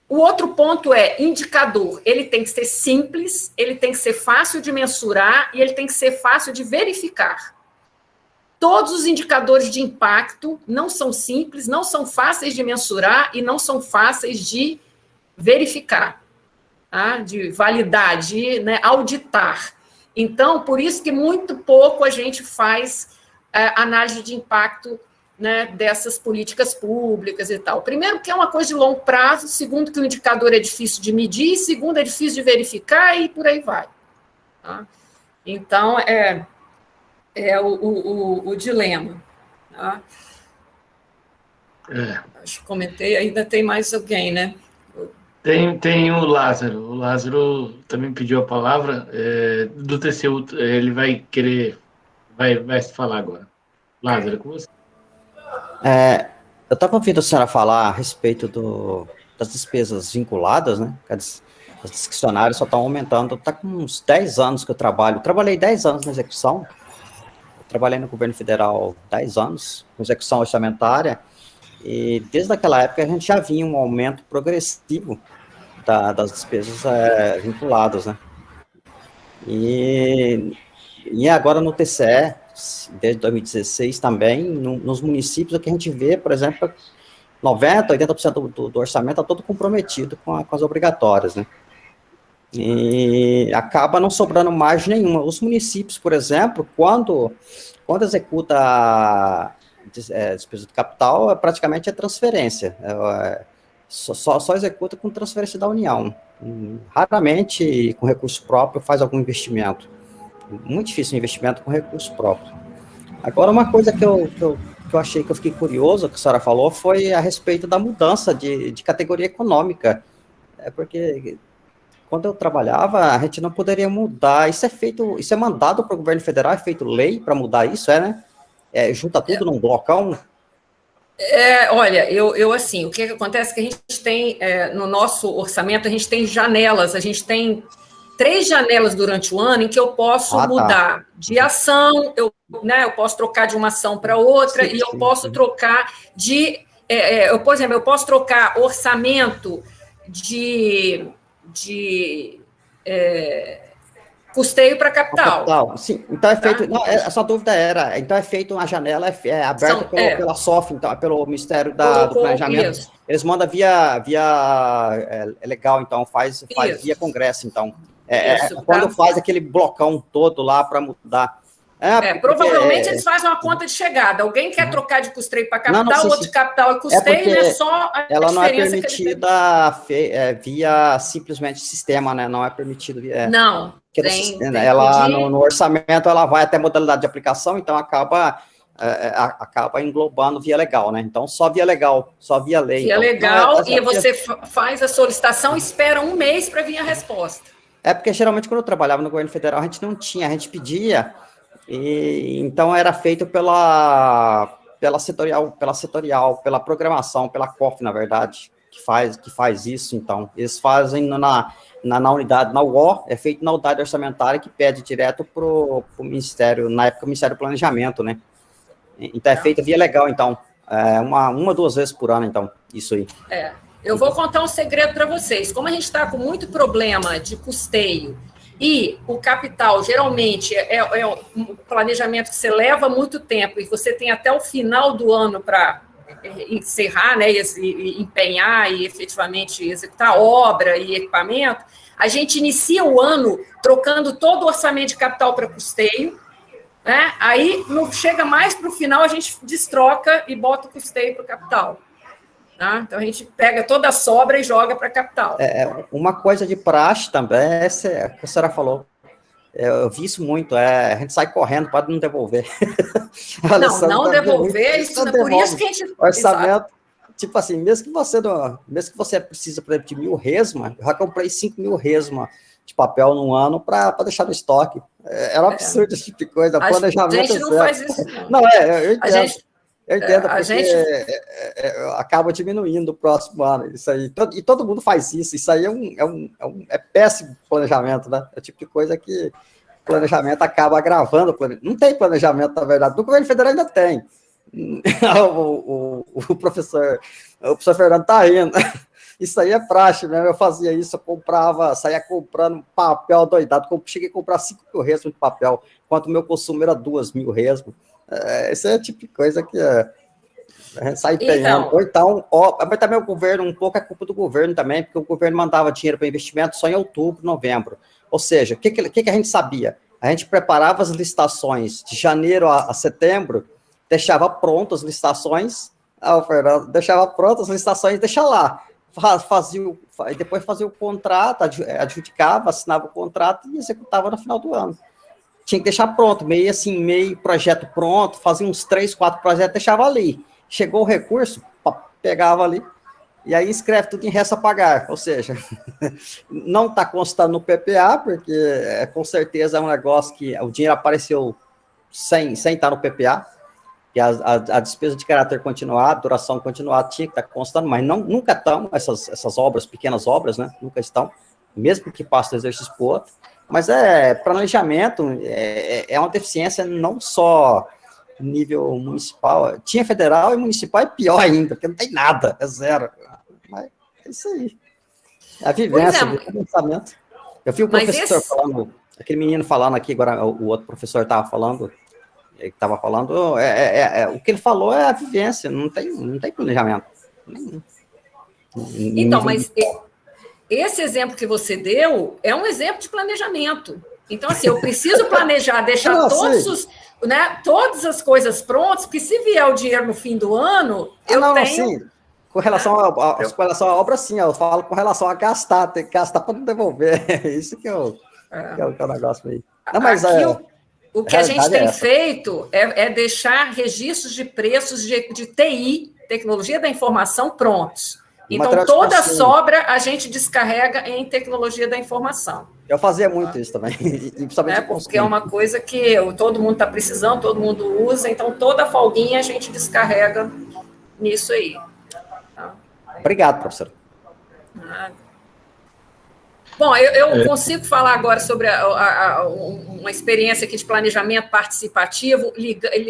O outro ponto é indicador. Ele tem que ser simples, ele tem que ser fácil de mensurar e ele tem que ser fácil de verificar. Todos os indicadores de impacto não são simples, não são fáceis de mensurar e não são fáceis de verificar, tá? De validar, de, né, auditar. Então, por isso que muito pouco a gente faz análise de impacto, né, dessas políticas públicas e tal. Primeiro, que é uma coisa de longo prazo, segundo, que o indicador é difícil de medir, segundo, é difícil de verificar e por aí vai. Tá? Então, é o dilema. Tá? Acho que comentei, ainda tem mais alguém, né? Tem o Lázaro. O Lázaro também pediu a palavra. Do TCU, ele vai querer... Vai se falar agora. Lázaro, com você. Eu estava ouvindo a senhora falar a respeito das despesas vinculadas, né? As discricionárias só estão aumentando. Está com uns 10 anos que eu trabalho. Trabalhei 10 anos na execução. Trabalhei no governo federal 10 anos, com execução orçamentária. E desde aquela época a gente já vinha um aumento progressivo das despesas vinculadas, né? E agora no TCE, desde 2016 também, nos municípios, o que a gente vê, por exemplo, 90%, 80% do orçamento está todo comprometido com as obrigatórias, né? E acaba não sobrando margem nenhuma. Os municípios, por exemplo, quando executa a despesa de capital, praticamente é transferência. Só executa com transferência da União. Raramente, com recurso próprio, faz algum investimento. Muito difícil investimento com recurso próprio. Agora, uma coisa que eu achei que eu fiquei curioso, que a senhora falou, foi a respeito da mudança de categoria econômica. Porque quando eu trabalhava, a gente não poderia mudar. Isso é mandado para o governo federal, é feito lei para mudar isso, né? Junta tudo num blocão. Olha, eu assim, o que acontece é que a gente tem, no nosso orçamento, a gente tem janelas, a gente tem 3 janelas durante o ano em que eu posso mudar de ação, eu posso trocar de uma ação para outra, e eu posso trocar por exemplo, eu posso trocar orçamento de custeio para capital. Sim, então é feito. Tá? Essa dúvida era. Então é feito uma janela aberta pela SOF, então, pelo Ministério do Planejamento. Isso. Eles mandam via legal, então faz via Congresso, então. Quando faz aquele blocão todo lá para mudar. Provavelmente eles fazem uma conta de chegada. Alguém quer trocar de custeio para capital, outro de capital é custeio, né? Só a ela não é permitida via simplesmente sistema, né? Não é permitido via. Não. Ela no orçamento ela vai até modalidade de aplicação, então acaba englobando via legal, né? Então só via legal, só via lei. Via legal, e você faz a solicitação e espera 1 mês para vir a resposta. Porque geralmente quando eu trabalhava no governo federal a gente não tinha, a gente pedia. E então era feito pela setorial, pela programação, pela COF, na verdade, que faz isso. Então eles fazem na unidade, na UO, é feito na unidade orçamentária, que pede direto para o Ministério, na época o Ministério do Planejamento, né? Então é feito via legal, então, uma 2 vezes por ano, então, isso aí. Eu vou contar um segredo para vocês. Como a gente está com muito problema de custeio, e o capital, geralmente, é um planejamento que você leva muito tempo, e você tem até o final do ano para encerrar, né, e empenhar e efetivamente executar obra e equipamento, a gente inicia o ano trocando todo o orçamento de capital para custeio, né? Aí, não chega mais para o final, a gente destroca e bota o custeio para o capital. Tá? Então, a gente pega toda a sobra e joga para capital. Uma coisa de praxe também, essa é que a senhora falou. Eu vi isso muito, a gente sai correndo para não devolver. Não devolver, isso, por isso que a gente... Orçamento, exato. Tipo assim, mesmo que você precisa, por exemplo, de 1.000 resma, eu já comprei 5.000 resma de papel num ano para deixar no estoque. Era um absurdo esse tipo de coisa. A gente não faz isso. Não, eu entendo. Eu entendo, porque acaba diminuindo o próximo ano. Isso aí, e todo mundo faz isso. Isso aí é péssimo planejamento, né? É o tipo de coisa que o planejamento acaba agravando. Não tem planejamento, na verdade. No governo federal ainda tem. O professor Fernando está rindo. Isso aí é praxe mesmo. Eu fazia isso, saía comprando papel doidado. Cheguei a comprar 5.000 resmos de papel, enquanto o meu consumo era 2.000 resmos. Isso é o tipo de coisa que a gente sai empenhando. Mas também o governo, um pouco é culpa do governo também, porque o governo mandava dinheiro para investimento só em outubro, novembro. Ou seja, o que a gente sabia? A gente preparava as licitações de janeiro a setembro, deixava prontas as licitações, deixava prontas as licitações, deixa lá. Depois fazia o contrato, adjudicava, assinava o contrato e executava no final do ano. Tinha que deixar pronto, meio projeto pronto, fazia uns 3, 4 projetos, deixava ali. Chegou o recurso, pegava ali, e aí escreve tudo em resta a pagar, ou seja, não está constando no PPA, porque com certeza é um negócio que o dinheiro apareceu sem estar no PPA, que a despesa de caráter continuado, duração continuada, tinha que estar constando, mas nunca estão essas obras, pequenas obras, né? Nunca estão, mesmo que passe do exercício para o outro. Mas planejamento é uma deficiência não só nível municipal, tinha federal e municipal é pior ainda, porque não tem nada, é zero. Mas é isso aí. A vivência, o pensamento. Eu vi o professor falando, aquele menino falando aqui, agora o outro professor estava falando, o que ele falou é a vivência, não tem planejamento. Então, mas esse exemplo que você deu é um exemplo de planejamento. Então, assim, eu preciso planejar, deixar todas as coisas prontas, porque se vier o dinheiro no fim do ano, eu tenho... Sim. Com relação à obra, sim, eu falo com relação a gastar, tem que gastar para não devolver. É isso que é o negócio aí. Não, mas o que a gente tem feito é deixar registros de preços de TI, tecnologia da informação, prontos. Então, toda a sobra a gente descarrega em tecnologia da informação. Eu fazia muito isso também. Porque é uma coisa que todo mundo está precisando, todo mundo usa, então toda a folguinha a gente descarrega nisso aí. Tá? Obrigado, professor. Bom, eu consigo falar agora sobre uma experiência aqui de planejamento participativo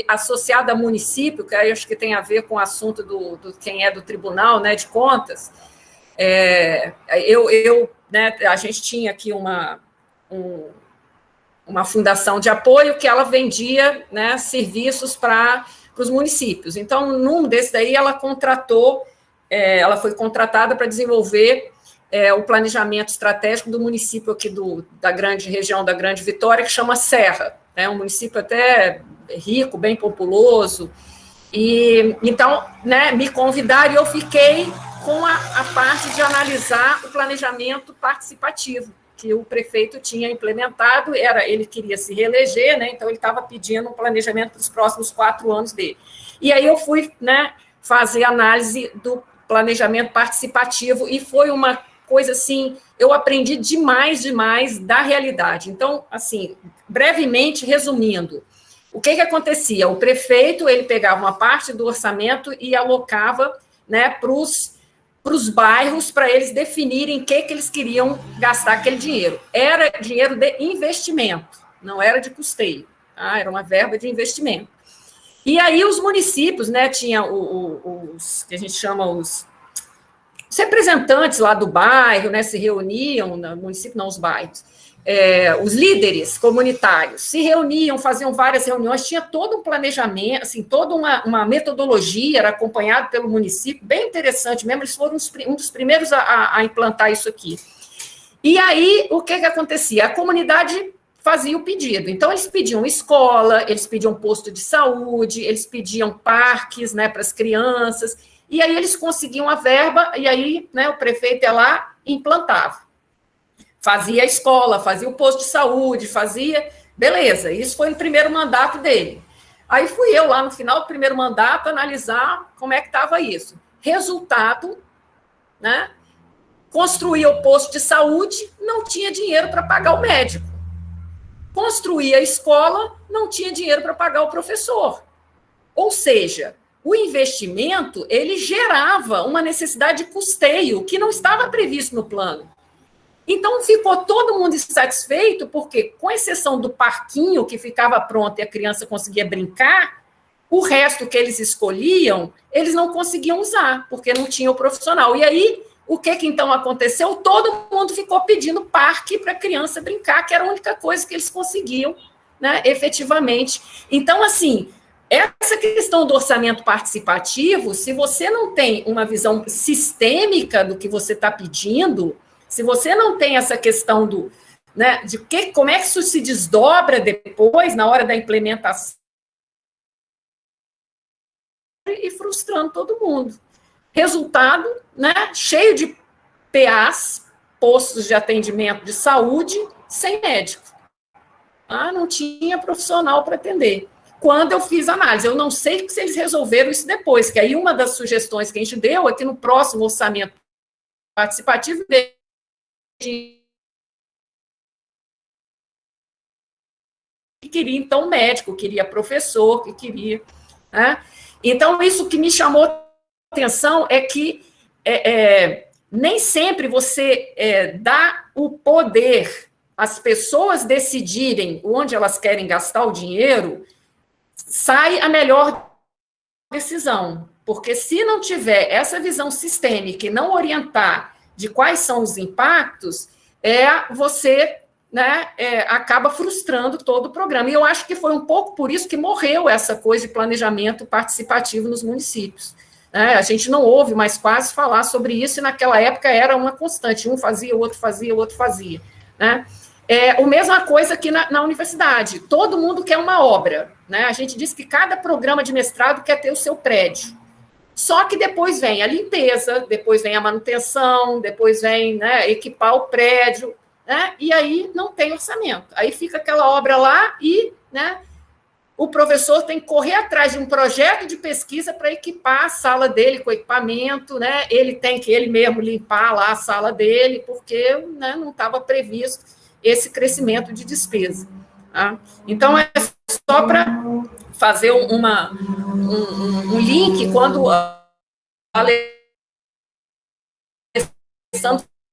associada a município, que aí acho que tem a ver com o assunto do quem é do Tribunal, né, de Contas. A gente tinha aqui uma fundação de apoio que ela vendia, né, serviços para os municípios. Então, num desses daí, ela foi contratada para desenvolver o planejamento estratégico do município aqui da grande região da Grande Vitória, que chama Serra. É um município até rico, bem populoso. E então, né, me convidaram e eu fiquei com a parte de analisar o planejamento participativo que o prefeito tinha implementado. Ele queria se reeleger, né, então ele estava pedindo um planejamento para os próximos 4 anos dele. E aí eu fui, né, fazer análise do planejamento participativo e foi uma coisa assim, eu aprendi demais da realidade. Então, assim, brevemente resumindo, o que acontecia? O prefeito, ele pegava uma parte do orçamento e alocava, né, para os bairros, para eles definirem que eles queriam gastar aquele dinheiro. Era dinheiro de investimento, não era de custeio, tá? Era uma verba de investimento. E aí os municípios, né, tinha os que a gente chama os representantes lá do bairro, né, se reuniam, no município não, os bairros, os líderes comunitários se reuniam, faziam várias reuniões, tinha todo um planejamento, assim, toda uma metodologia, era acompanhado pelo município, bem interessante mesmo, eles foram um dos primeiros a implantar isso aqui. E aí, o que acontecia? A comunidade fazia o pedido. Então, eles pediam escola, eles pediam posto de saúde, eles pediam parques, né, para as crianças, e aí eles conseguiam a verba, e aí, né, o prefeito ia lá e implantava. Fazia a escola, fazia o posto de saúde, fazia... Beleza, isso foi no primeiro mandato dele. Aí fui eu lá no final do primeiro mandato analisar como é que estava isso. Resultado, né? Construía o posto de saúde, não tinha dinheiro para pagar o médico. Construía a escola, não tinha dinheiro para pagar o professor. Ou seja, o investimento, ele gerava uma necessidade de custeio que não estava previsto no plano. Então, ficou todo mundo insatisfeito, porque, com exceção do parquinho que ficava pronto e a criança conseguia brincar, o resto que eles escolhiam, eles não conseguiam usar, porque não tinha o profissional. E aí, o que então aconteceu? Todo mundo ficou pedindo parque para a criança brincar, que era a única coisa que eles conseguiam, né, efetivamente. Então, assim, essa questão do orçamento participativo, se você não tem uma visão sistêmica do que você está pedindo, se você não tem essa questão do, né, de como é que isso se desdobra depois, na hora da implementação, e frustrando todo mundo. Resultado, né, cheio de PAs, postos de atendimento de saúde, sem médico. Não tinha profissional para atender. Quando eu fiz análise, eu não sei se eles resolveram isso depois, que aí uma das sugestões que a gente deu é que no próximo orçamento participativo que queria, então, médico, queria professor, que queria... Né? Então, isso que me chamou atenção é que nem sempre você dá o poder às pessoas decidirem onde elas querem gastar o dinheiro, sai a melhor decisão. Porque se não tiver essa visão sistêmica e não orientar de quais são os impactos, você, né, acaba frustrando todo o programa. E eu acho que foi um pouco por isso que morreu essa coisa de planejamento participativo nos municípios. A gente não ouve mais quase falar sobre isso, e naquela época era uma constante, um fazia, o outro fazia, o outro fazia. Né? A mesma coisa aqui na universidade, todo mundo quer uma obra. Né? A gente diz que cada programa de mestrado quer ter o seu prédio. Só que depois vem a limpeza, depois vem a manutenção, depois vem, né, equipar o prédio, né, e aí não tem orçamento. Aí fica aquela obra lá e, né, o professor tem que correr atrás de um projeto de pesquisa para equipar a sala dele com equipamento, né, ele tem que ele mesmo limpar lá a sala dele, porque, né, não estava previsto esse crescimento de despesa. Tá? Então, é só para fazer um link quando a Alessandra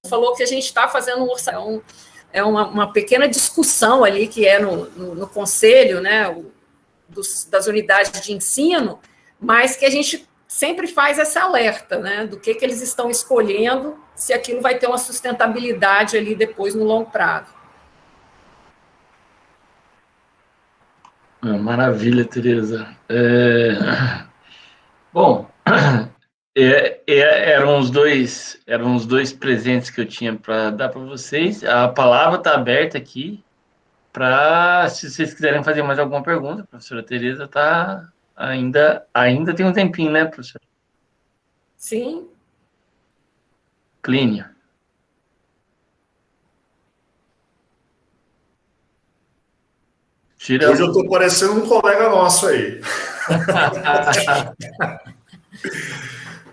falou que a gente está fazendo um orçamento, uma pequena discussão ali que no conselho, né, das unidades de ensino, mas que a gente sempre faz essa alerta, né, do que eles estão escolhendo, se aquilo vai ter uma sustentabilidade ali depois no longo prazo. Maravilha, Tereza. Bom, eram os dois presentes que eu tinha para dar para vocês. A palavra está aberta aqui para, se vocês quiserem fazer mais alguma pergunta, a professora Tereza tá ainda tem um tempinho, né, professora? Sim. Clínia. Hoje eu estou parecendo um colega nosso aí.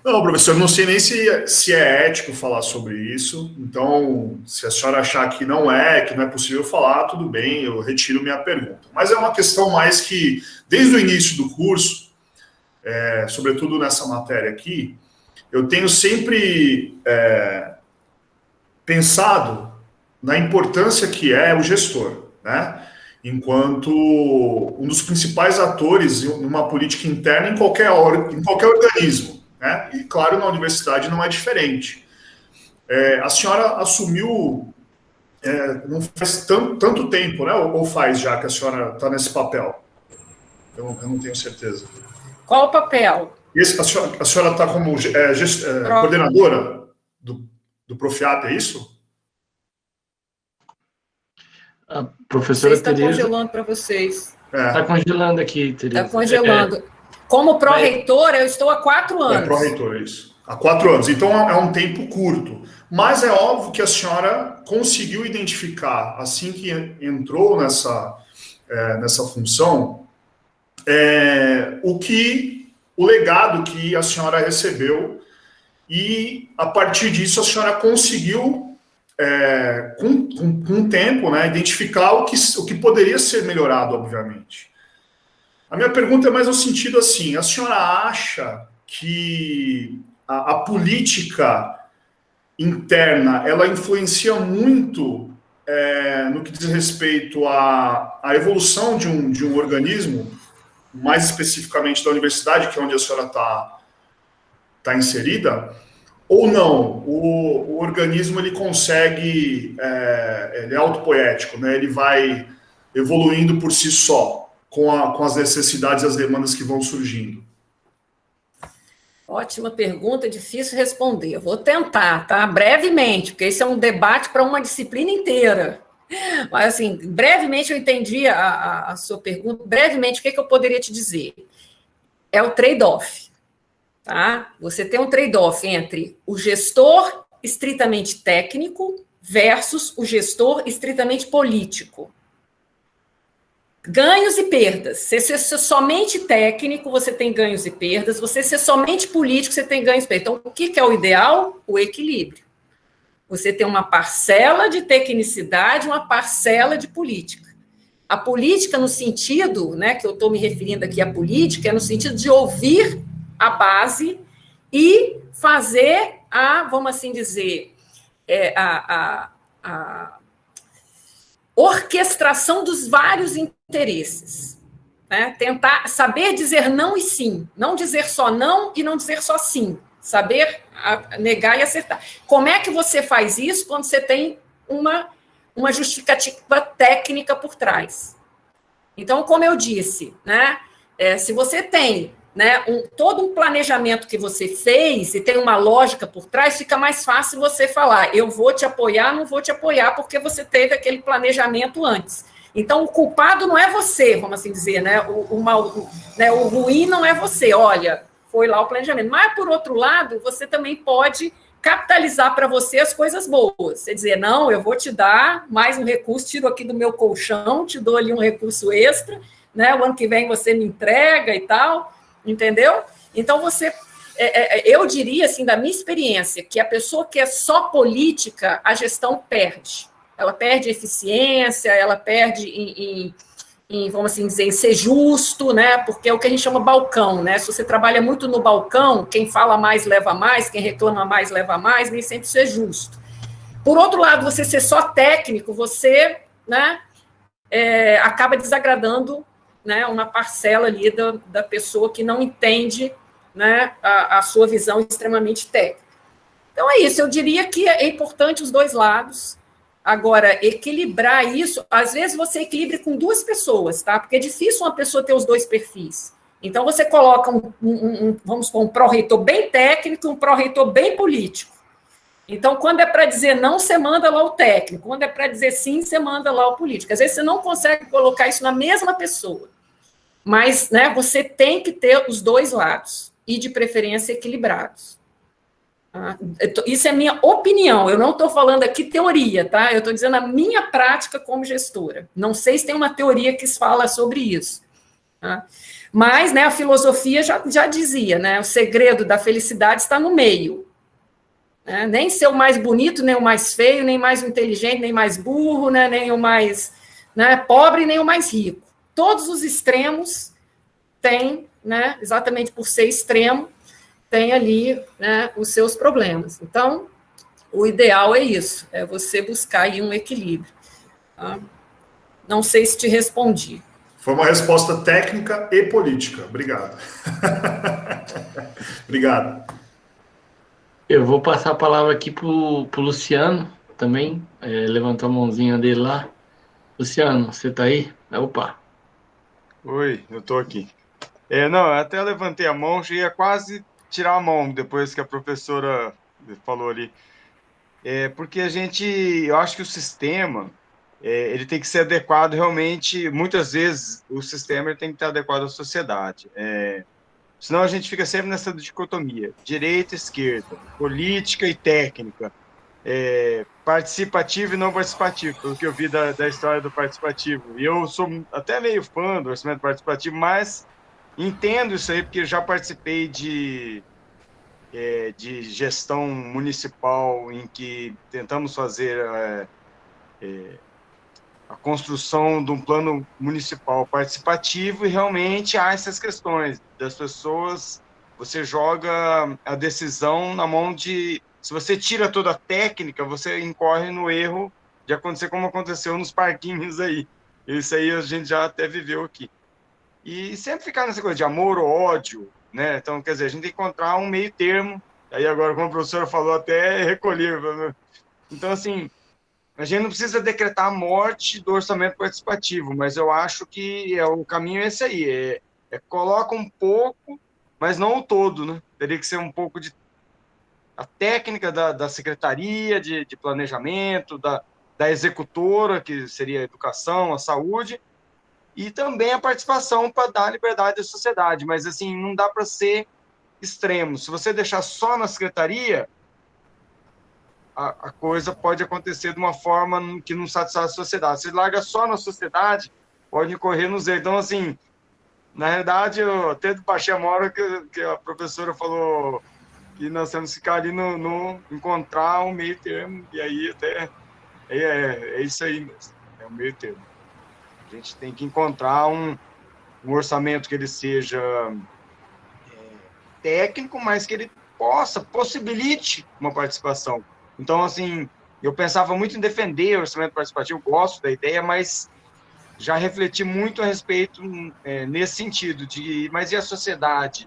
Não, professor, não sei nem se é ético falar sobre isso. Então, se a senhora achar que não é possível falar, tudo bem, eu retiro minha pergunta. Mas é uma questão mais que, desde o início do curso, sobretudo nessa matéria aqui, eu tenho sempre pensado na importância que é o gestor, né? Enquanto um dos principais atores numa política interna em qualquer organismo, né? E, claro, na universidade não é diferente. A senhora assumiu não faz tanto tempo, né? Ou faz já que a senhora está nesse papel? Eu não tenho certeza. Qual o papel? A senhora está como coordenadora do Profiap, é isso? A professora Está Tereza... congelando para vocês. Está congelando aqui, Tereza. Está congelando. Como pró-reitora, eu estou há 4 anos. Pró-reitora, isso. Há 4 anos. Então, é um tempo curto. Mas é óbvio que a senhora conseguiu identificar, assim que entrou nessa função, o legado que a senhora recebeu, e, a partir disso, a senhora conseguiu, com o tempo, né, identificar o que poderia ser melhorado, obviamente. A minha pergunta é mais no sentido assim: a senhora acha que a política interna ela influencia muito no que diz respeito à evolução de um organismo, mais especificamente da universidade, que é onde a senhora está inserida, ou não? O organismo ele consegue, ele é autopoético, né? Ele vai evoluindo por si só, com as necessidades e as demandas que vão surgindo. Ótima pergunta, difícil responder. Eu vou tentar, tá? Brevemente, porque esse é um debate para uma disciplina inteira. Mas, assim, brevemente eu entendi a sua pergunta. Brevemente, o que eu poderia te dizer? É o trade-off, tá? Você tem um trade-off entre o gestor estritamente técnico versus o gestor estritamente político. Ganhos e perdas. Se você ser somente técnico, você tem ganhos e perdas. Você ser somente político, você tem ganhos e perdas. Então, o que é o ideal? O equilíbrio. Você tem uma parcela de tecnicidade, uma parcela de política. A política, no sentido, né, que eu estou me referindo aqui à política, é no sentido de ouvir a base e fazer vamos assim dizer, a orquestração dos vários interesses, né? Tentar saber dizer não e sim, não dizer só não e não dizer só sim, saber negar e acertar. Como é que você faz isso quando você tem uma justificativa técnica por trás? Então, como eu disse, né, se você tem, né, todo um planejamento que você fez e tem uma lógica por trás, fica mais fácil você falar, eu vou te apoiar, não vou te apoiar, porque você teve aquele planejamento antes. Então, o culpado não é você, vamos assim dizer, né? O ruim não é você, olha, foi lá o planejamento. Mas, por outro lado, você também pode capitalizar para você as coisas boas. Você dizer, não, eu vou te dar mais um recurso, tiro aqui do meu colchão, te dou ali um recurso extra, né? O ano que vem você me entrega e tal, entendeu? Então, eu diria, assim, da minha experiência, que a pessoa que é só política, a gestão perde. Ela perde eficiência, ela perde em, vamos assim dizer, em ser justo, né? Porque é o que a gente chama balcão, né? Se você trabalha muito no balcão, quem fala mais leva mais, quem reclama mais leva mais, nem sempre isso é justo. Por outro lado, você ser só técnico, você, né, acaba desagradando, né, uma parcela ali da pessoa que não entende, né, a sua visão extremamente técnica. Então, é isso. Eu diria que é importante os dois lados. Agora, equilibrar isso, às vezes você equilibra com 2 pessoas, tá? Porque é difícil uma pessoa ter os 2 perfis. Então, você coloca vamos supor, um pró-reitor bem técnico e um pró-reitor bem político. Então, quando é para dizer não, você manda lá o técnico. Quando é para dizer sim, você manda lá o político. Às vezes, você não consegue colocar isso na mesma pessoa. Mas, né, você tem que ter os 2 lados, e de preferência equilibrados. Isso é minha opinião, eu não estou falando aqui teoria, tá? Eu estou dizendo a minha prática como gestora. Não sei se tem uma teoria que fala sobre isso. Tá? Mas, né, a filosofia já dizia, né? O segredo da felicidade está no meio. Né? Nem ser o mais bonito, nem o mais feio, nem mais inteligente, nem mais burro, né? Nem o mais, né, pobre, nem o mais rico. Todos os extremos têm, né, exatamente por ser extremo, tem ali, né, os seus problemas. Então, o ideal é isso, é você buscar aí um equilíbrio. Tá? Não sei se te respondi. Foi uma resposta técnica e política. Obrigado. Obrigado. Eu vou passar a palavra aqui para o Luciano, também, levantou a mãozinha dele lá. Luciano, você tá aí? Opa. Oi, eu tô aqui. Não, eu até levantei a mão, cheguei a quase tirar a mão depois que a professora falou ali. Porque eu acho que o sistema, ele tem que ser adequado realmente, muitas vezes o sistema ele tem que estar adequado à sociedade. Senão a gente fica sempre nessa dicotomia, direita e esquerda, política e técnica, participativo e não participativo, pelo que eu vi da história do participativo. E eu sou até meio fã do orçamento participativo, mas entendo isso aí, porque já participei de gestão municipal em que tentamos fazer a construção de um plano municipal participativo e realmente há essas questões das pessoas, você joga a decisão na mão de... Se você tira toda a técnica, você incorre no erro de acontecer como aconteceu nos parquinhos aí. Isso aí a gente já até viveu aqui. E sempre ficar nessa coisa de amor ou ódio, né? Então, quer dizer, a gente tem que encontrar um meio termo. Aí agora, como a professora falou, até recolher. Então, assim, a gente não precisa decretar a morte do orçamento participativo, mas eu acho que o caminho é esse aí. Coloca um pouco, mas não o todo, né? Teria que ser um pouco de a técnica da secretaria de planejamento, da executora, que seria a educação, a saúde, e também a participação para dar liberdade à sociedade. Mas, assim, não dá para ser extremo. Se você deixar só na secretaria, a coisa pode acontecer de uma forma que não satisfaz a sociedade. Se larga só na sociedade, pode incorrer nos erros. Então, assim, na realidade, eu até baixei a hora que a professora falou que nós temos que ficar ali no encontrar um meio termo, e aí até é isso aí mesmo, é o meio termo. A gente tem que encontrar um orçamento que ele seja técnico, mas que ele possibilite uma participação. Então, assim, eu pensava muito em defender o orçamento participativo, gosto da ideia, mas já refleti muito a respeito nesse sentido, mas e a sociedade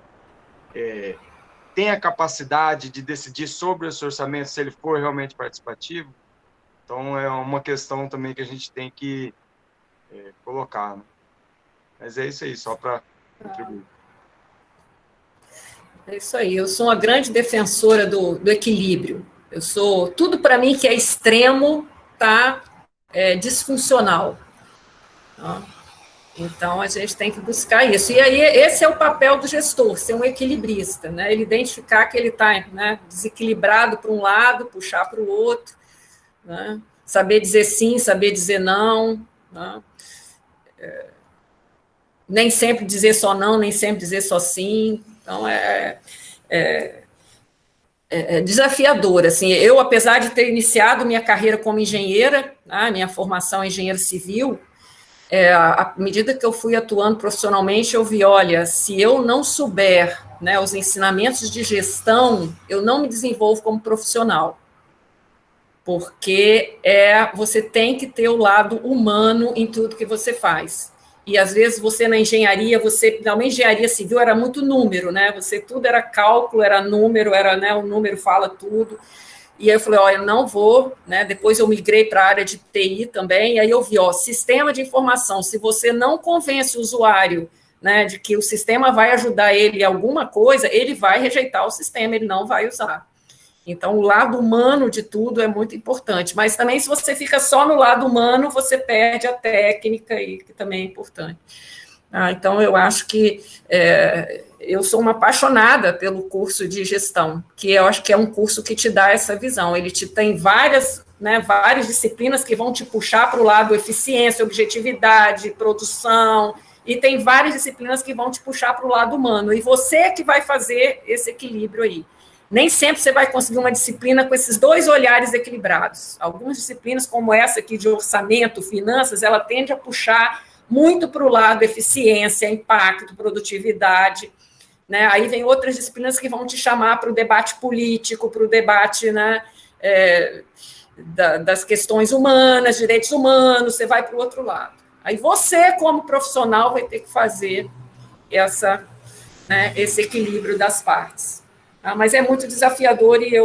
tem a capacidade de decidir sobre esse orçamento se ele for realmente participativo? Então, é uma questão também que a gente tem que colocar, né? Mas é isso aí, só para contribuir. É isso aí, eu sou uma grande defensora do equilíbrio. Tudo para mim que é extremo está disfuncional. Tá? Então, a gente tem que buscar isso. E aí, esse é o papel do gestor, ser um equilibrista, né? Ele identificar que ele está, né, desequilibrado para um lado, puxar para o outro, né? Saber dizer sim, saber dizer não, né? Nem sempre dizer só não, nem sempre dizer só sim. Então, é desafiador. Assim, eu, apesar de ter iniciado minha carreira como engenheira, né, minha formação é engenheiro civil, à medida que eu fui atuando profissionalmente, eu vi, olha, se eu não souber, né, os ensinamentos de gestão, eu não me desenvolvo como profissional. Porque você tem que ter o lado humano em tudo que você faz. E, às vezes, você na engenharia, na engenharia civil era muito número, né? Tudo era cálculo, era número, né, o número fala tudo. E aí eu falei, eu não vou, né? Depois eu migrei para a área de TI também, e aí eu vi, sistema de informação, se você não convence o usuário, né, de que o sistema vai ajudar ele em alguma coisa, ele vai rejeitar o sistema, ele não vai usar. Então, o lado humano de tudo é muito importante, mas também se você fica só no lado humano, você perde a técnica, que também é importante. Então, eu acho que eu sou uma apaixonada pelo curso de gestão, que eu acho que é um curso que te dá essa visão. Ele tem várias disciplinas que vão te puxar para o lado eficiência, objetividade, produção, e tem várias disciplinas que vão te puxar para o lado humano, e você é que vai fazer esse equilíbrio aí. Nem sempre você vai conseguir uma disciplina com esses dois olhares equilibrados. Algumas disciplinas, como essa aqui de orçamento, finanças, ela tende a puxar muito para o lado eficiência, impacto, produtividade, né? Aí vem outras disciplinas que vão te chamar para o debate político, para o debate, né, das questões humanas, direitos humanos, você vai para o outro lado. Aí você, como profissional, vai ter que fazer esse equilíbrio das partes. Mas é muito desafiador e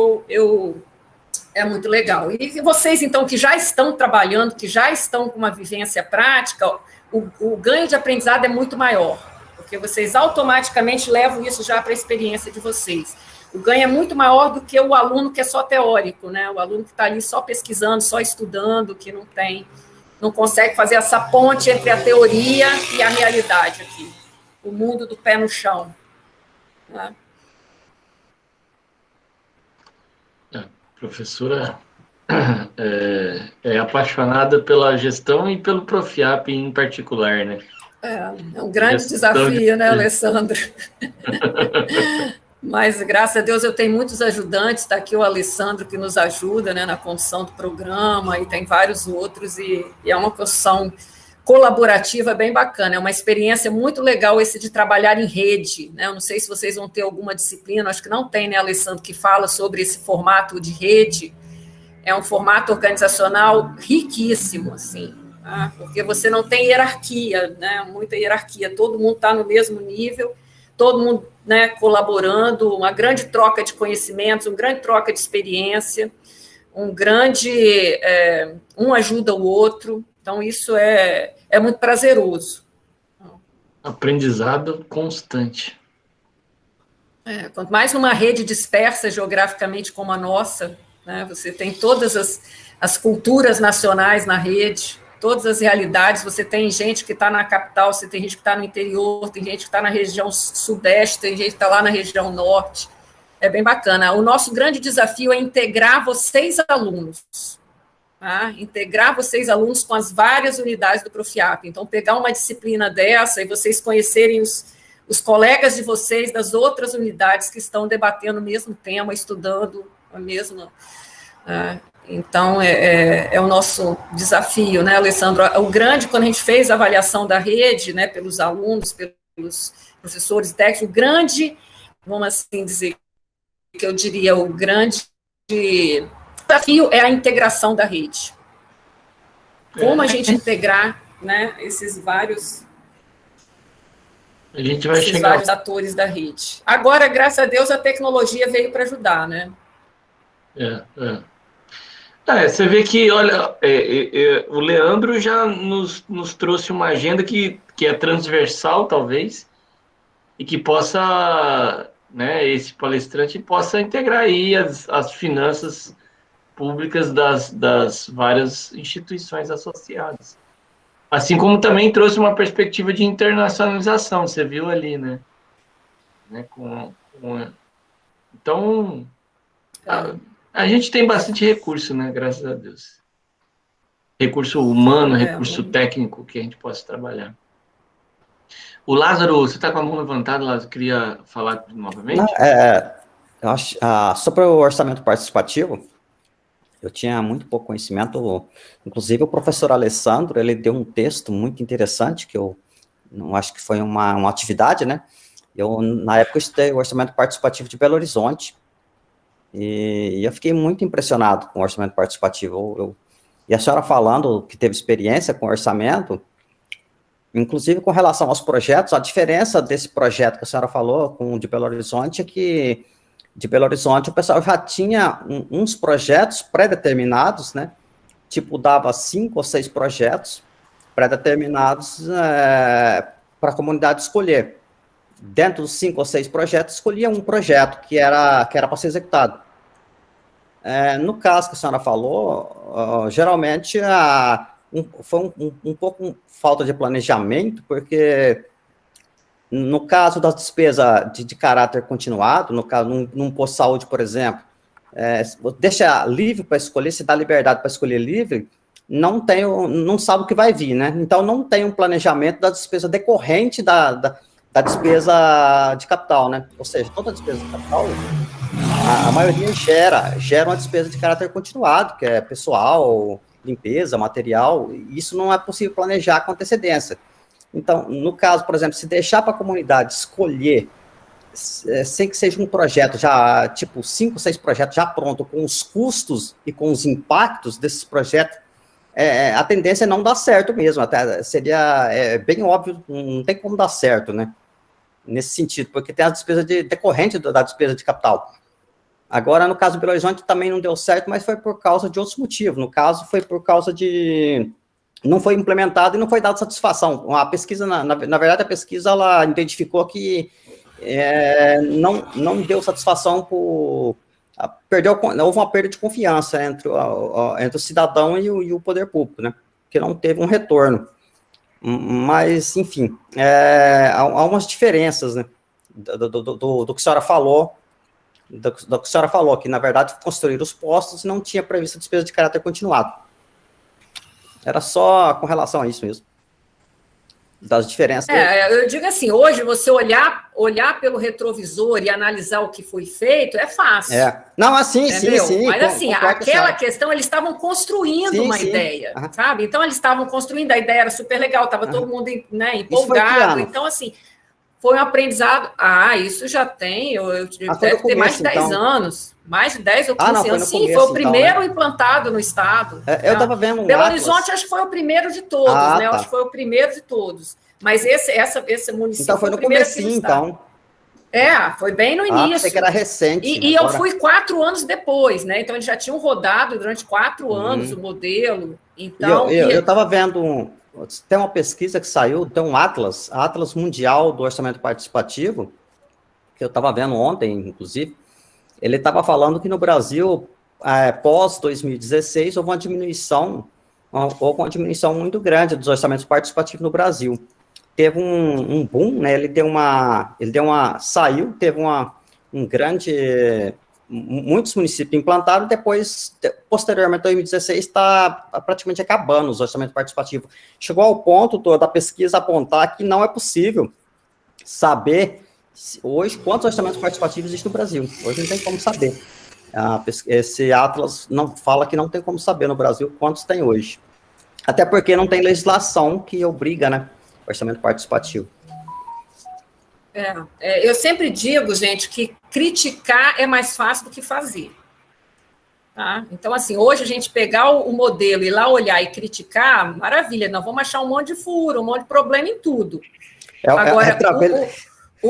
É muito legal. E vocês, então, que já estão trabalhando, que já estão com uma vivência prática, o ganho de aprendizado é muito maior, porque vocês automaticamente levam isso já para a experiência de vocês. O ganho é muito maior do que o aluno que é só teórico, né? O aluno que está ali só pesquisando, só estudando, que não consegue fazer essa ponte entre a teoria e a realidade aqui, o mundo do pé no chão. Né? A professora é apaixonada pela gestão e pelo Profiap em particular, né? É um grande desafio, né, Alessandro? Mas, graças a Deus, eu tenho muitos ajudantes, está aqui o Alessandro que nos ajuda, né, na condução do programa, e tem vários outros, e é uma construção colaborativa bem bacana, é uma experiência muito legal esse de trabalhar em rede, né? Eu não sei se vocês vão ter alguma disciplina, acho que não tem, né, Alessandro, que fala sobre esse formato de rede, é um formato organizacional riquíssimo, assim, tá? Porque você não tem hierarquia, né, muita hierarquia, todo mundo está no mesmo nível, todo mundo, né, colaborando, uma grande troca de conhecimentos, uma grande troca de experiência, um ajuda o outro, então isso é muito prazeroso. Aprendizado constante. Quanto mais numa rede dispersa geograficamente como a nossa, né, você tem todas as culturas nacionais na rede, todas as realidades, você tem gente que está na capital, você tem gente que está no interior, tem gente que está na região sudeste, tem gente que está lá na região norte, é bem bacana. O nosso grande desafio é integrar vocês, alunos, tá? Integrar vocês, alunos, com as várias unidades do Profiap, então pegar uma disciplina dessa e vocês conhecerem os colegas de vocês das outras unidades que estão debatendo o mesmo tema, estudando a mesma... Então, é o nosso desafio, né, Alessandro? O grande, quando a gente fez a avaliação da rede, né, pelos alunos, pelos professores técnicos, o grande, vamos assim dizer, que eu diria, o grande desafio é a integração da rede. Como a gente integrar, né, esses vários vários atores da rede. Agora, graças a Deus, a tecnologia veio para ajudar, né? Você vê que, olha, o Leandro já nos trouxe uma agenda que é transversal, talvez, e que possa, né, esse palestrante possa integrar aí as finanças públicas das várias instituições associadas. Assim como também trouxe uma perspectiva de internacionalização, você viu ali, né? Então, a gente tem bastante recurso, né? Graças a Deus. Recurso humano, recurso técnico que a gente possa trabalhar. O Lázaro, você está com a mão levantada, Lázaro? Queria falar novamente? Eu acho, sobre o orçamento participativo, eu tinha muito pouco conhecimento, inclusive o professor Alessandro, ele deu um texto muito interessante, que eu não acho que foi uma atividade, né? Eu, na época, estudei o orçamento participativo de Belo Horizonte, e eu fiquei muito impressionado com o orçamento participativo. E a senhora falando que teve experiência com orçamento, inclusive com relação aos projetos, a diferença desse projeto que a senhora falou com o de Belo Horizonte é que de Belo Horizonte o pessoal já tinha uns projetos pré-determinados, né? Tipo, dava 5 ou 6 projetos pré-determinados para a comunidade escolher. Dentro dos 5 ou 6 projetos, escolhia um projeto que era para ser executado. No caso que a senhora falou, geralmente foi um pouco falta de planejamento, porque no caso das despesas de caráter continuado, no caso, num posto de saúde, por exemplo, deixa livre para escolher, se dá liberdade para escolher livre, não sabe o que vai vir, né? Então, não tem um planejamento da despesa decorrente da despesa de capital, né? Ou seja, toda despesa de capital, a maioria gera uma despesa de caráter continuado, que é pessoal, limpeza, material, e isso não é possível planejar com antecedência. Então, no caso, por exemplo, se deixar para a comunidade escolher, sem que seja um projeto já, tipo, 5, 6 projetos já pronto, com os custos e com os impactos desses projetos, a tendência é não dar certo mesmo, até seria bem óbvio, não tem como dar certo, né? Nesse sentido, porque tem a despesa decorrente da despesa de capital. Agora, no caso do Belo Horizonte, também não deu certo, mas foi por causa de outros motivos. No caso, foi por causa de... Não foi implementado e não foi dado satisfação. A pesquisa, na verdade, a pesquisa, ela identificou que não deu satisfação por... houve uma perda de confiança entre o cidadão e o poder público, né? Que não teve um retorno. Mas, enfim, há umas diferenças, né? Do que a senhora falou, que, na verdade, construir os postos não tinha previsto despesa de caráter continuado. Era só com relação a isso mesmo. Das diferenças. Eu digo assim, hoje você olhar pelo retrovisor e analisar o que foi feito é fácil. Não, assim, sim. Mas assim, aquela questão, eles estavam construindo uma ideia, sabe? Então, eles estavam construindo, a ideia era super legal, estava todo mundo, né, empolgado. Então, assim, foi um aprendizado. Isso já tem, deve ter mais de 10 anos. Mais de 10 ou 15 anos. Sim, foi o primeiro implantado no estado. Eu estava vendo Belo Horizonte, acho que foi o primeiro de todos, né? Acho que foi o primeiro de todos. Mas esse município então foi no comecinho, então. Foi bem no início. Pensei que era recente. E eu fui 4 anos depois, né? Então, eles já tinham rodado durante 4 anos o modelo. Então, eu estava vendo, tem uma pesquisa que saiu, tem um Atlas Mundial do Orçamento Participativo, que eu estava vendo ontem, inclusive. Ele estava falando que no Brasil, pós-2016, houve uma diminuição muito grande dos orçamentos participativos no Brasil. Teve um boom, né? Teve um grande... Muitos municípios implantaram, depois, posteriormente, em 2016, está praticamente acabando os orçamentos participativos. Chegou ao ponto da pesquisa apontar que não é possível saber... Hoje, quantos orçamentos participativos existem no Brasil? Hoje não tem como saber. Esse Atlas não fala que não tem como saber no Brasil quantos tem hoje. Até porque não tem legislação que obriga, né, o orçamento participativo. Eu sempre digo, gente, que criticar é mais fácil do que fazer. Tá? Então, assim, hoje a gente pegar o modelo e ir lá olhar e criticar, maravilha, nós vamos achar um monte de furo, um monte de problema em tudo. Agora,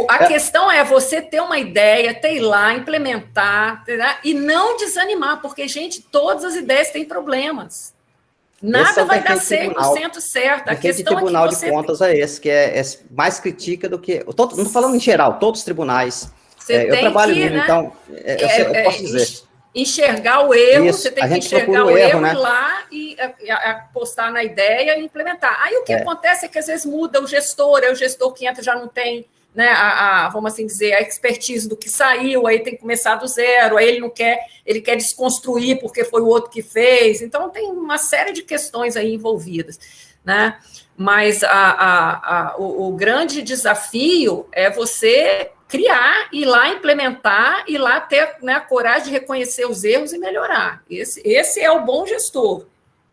a questão é você ter uma ideia, ir lá, implementar, e não desanimar, porque, gente, todas as ideias têm problemas. Nada vai dar 100% certo. A questão é que o Tribunal de Contas é esse, que é mais critica do que... Não estou falando em geral, todos os tribunais. Eu trabalho nisso, então, eu posso dizer. Enxergar o erro, isso, você tem que enxergar o erro, né? Ir lá e apostar na ideia e implementar. Aí o que acontece é que às vezes muda o gestor, o gestor que entra já não tem, né, vamos assim dizer, a expertise do que saiu, aí tem que começar do zero, aí ele quer desconstruir porque foi o outro que fez, então tem uma série de questões aí envolvidas, né? Mas o grande desafio é você criar, ir lá implementar, ir lá ter, né, a coragem de reconhecer os erros e melhorar. Esse é o bom gestor.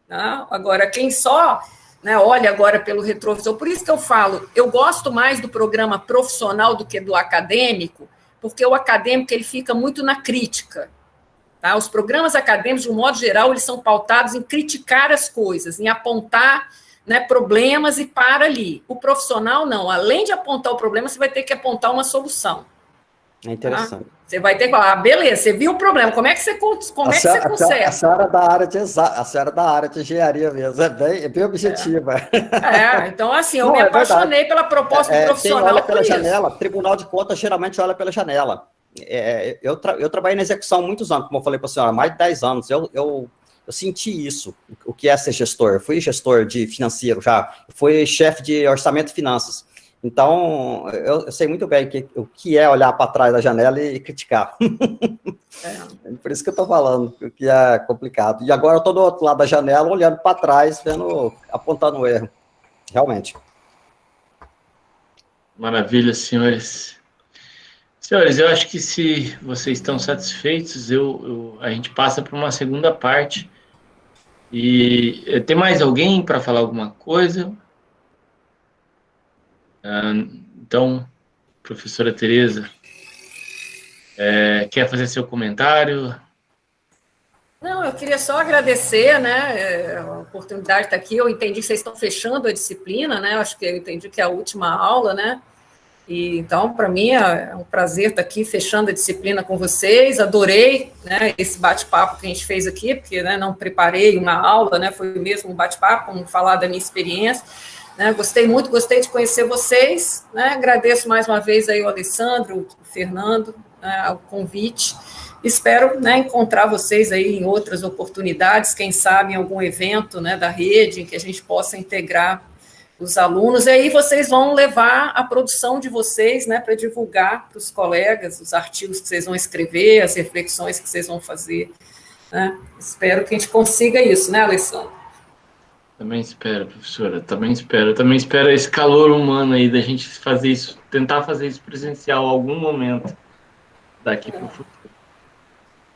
Tá? Agora, quem só... Né, olha agora pelo retrovisor, por isso que eu falo, eu gosto mais do programa profissional do que do acadêmico, porque o acadêmico ele fica muito na crítica. Tá? Os programas acadêmicos, de um modo geral, eles são pautados em criticar as coisas, em apontar, né, problemas e para ali. O profissional, não. Além de apontar o problema, você vai ter que apontar uma solução. É interessante. Tá? Você vai ter que falar, beleza, você viu o problema, como é que você conserta? A senhora da área de engenharia mesmo, é bem objetiva. Então, assim, eu me apaixonei pela proposta profissional. Olha pela janela, Tribunal de Contas geralmente olha pela janela. Eu trabalhei na execução há muitos anos, como eu falei para a senhora, mais de 10 anos. Eu senti isso, o que é ser gestor. Eu fui gestor de financeiro já, fui chefe de orçamento e finanças. Então, eu sei muito bem o que é olhar para trás da janela e criticar. Por isso que eu estou falando, que é complicado. E agora eu estou do outro lado da janela, olhando para trás, apontando o erro. Realmente. Maravilha, senhores. Senhores, eu acho que se vocês estão satisfeitos, a gente passa para uma segunda parte. E tem mais alguém para falar alguma coisa? Então, professora Tereza, quer fazer seu comentário? Não, eu queria só agradecer, né, a oportunidade de estar aqui. Eu entendi que vocês estão fechando a disciplina, né? Eu entendi que é a última aula, né? E, então, para mim, é um prazer estar aqui fechando a disciplina com vocês. Adorei, né, esse bate-papo que a gente fez aqui, porque, né, não preparei uma aula, né, foi mesmo um bate-papo, como falar da minha experiência. Né, gostei muito, gostei de conhecer vocês. Né, agradeço mais uma vez aí o Alessandro, o Fernando, né, o convite. Espero, né, encontrar vocês aí em outras oportunidades, quem sabe em algum evento, né, da rede, em que a gente possa integrar os alunos, e aí vocês vão levar a produção de vocês, né, para divulgar para os colegas, os artigos que vocês vão escrever, as reflexões que vocês vão fazer, né? Espero que a gente consiga isso, né, Alessandro? Também espero, professora, também espero esse calor humano aí da gente fazer isso, tentar fazer isso presencial em algum momento daqui para o futuro.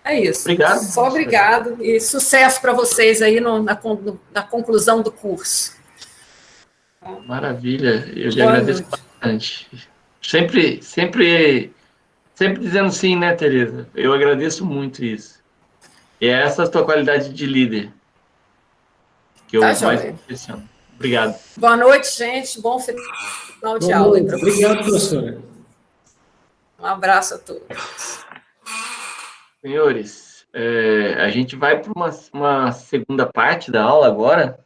É isso. Obrigado. Só obrigado e sucesso para vocês aí na conclusão do curso. Maravilha, eu lhe agradeço bastante. Sempre dizendo sim, né, Tereza? Eu agradeço muito isso. E é essa a tua qualidade de líder que eu mais impressiono. Obrigado. Boa noite, gente. Bom final de aula. Obrigado, professora. Um abraço a todos. Senhores, a gente vai para uma segunda parte da aula agora.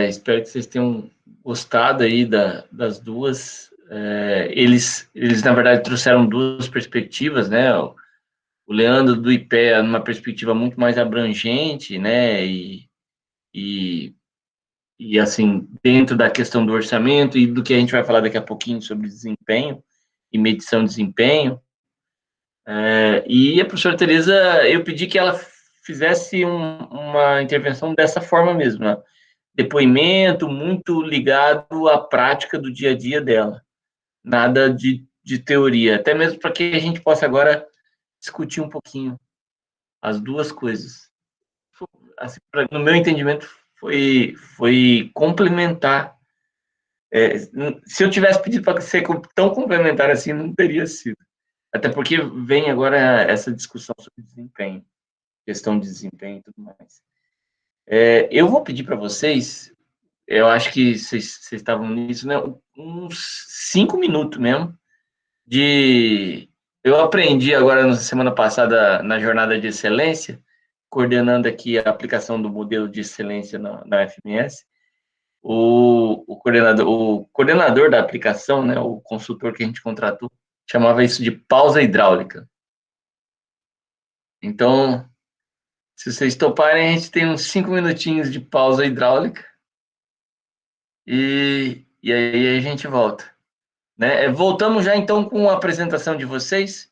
Espero que vocês tenham gostado aí das duas. Eles, na verdade, trouxeram duas perspectivas, né? O Leandro do IPEA numa perspectiva muito mais abrangente, né? E assim, dentro da questão do orçamento e do que a gente vai falar daqui a pouquinho sobre desempenho e medição de desempenho. E a professora Tereza, eu pedi que ela fizesse uma intervenção dessa forma mesmo, né? Depoimento muito ligado à prática do dia a dia dela, nada de teoria, até mesmo para que a gente possa agora discutir um pouquinho as duas coisas. Assim, no meu entendimento, foi complementar. Se eu tivesse pedido para ser tão complementar assim, não teria sido. Até porque vem agora essa discussão sobre desempenho, questão de desempenho e tudo mais. Eu vou pedir para vocês, eu acho que vocês estavam nisso, né? Uns 5 minutos mesmo, eu aprendi agora, na semana passada, na jornada de excelência, coordenando aqui a aplicação do modelo de excelência na FMS, o coordenador da aplicação, né, o consultor que a gente contratou, chamava isso de pausa hidráulica. Então, se vocês toparem, a gente tem uns 5 minutinhos de pausa hidráulica e aí a gente volta. Né? Voltamos já, então, com a apresentação de vocês.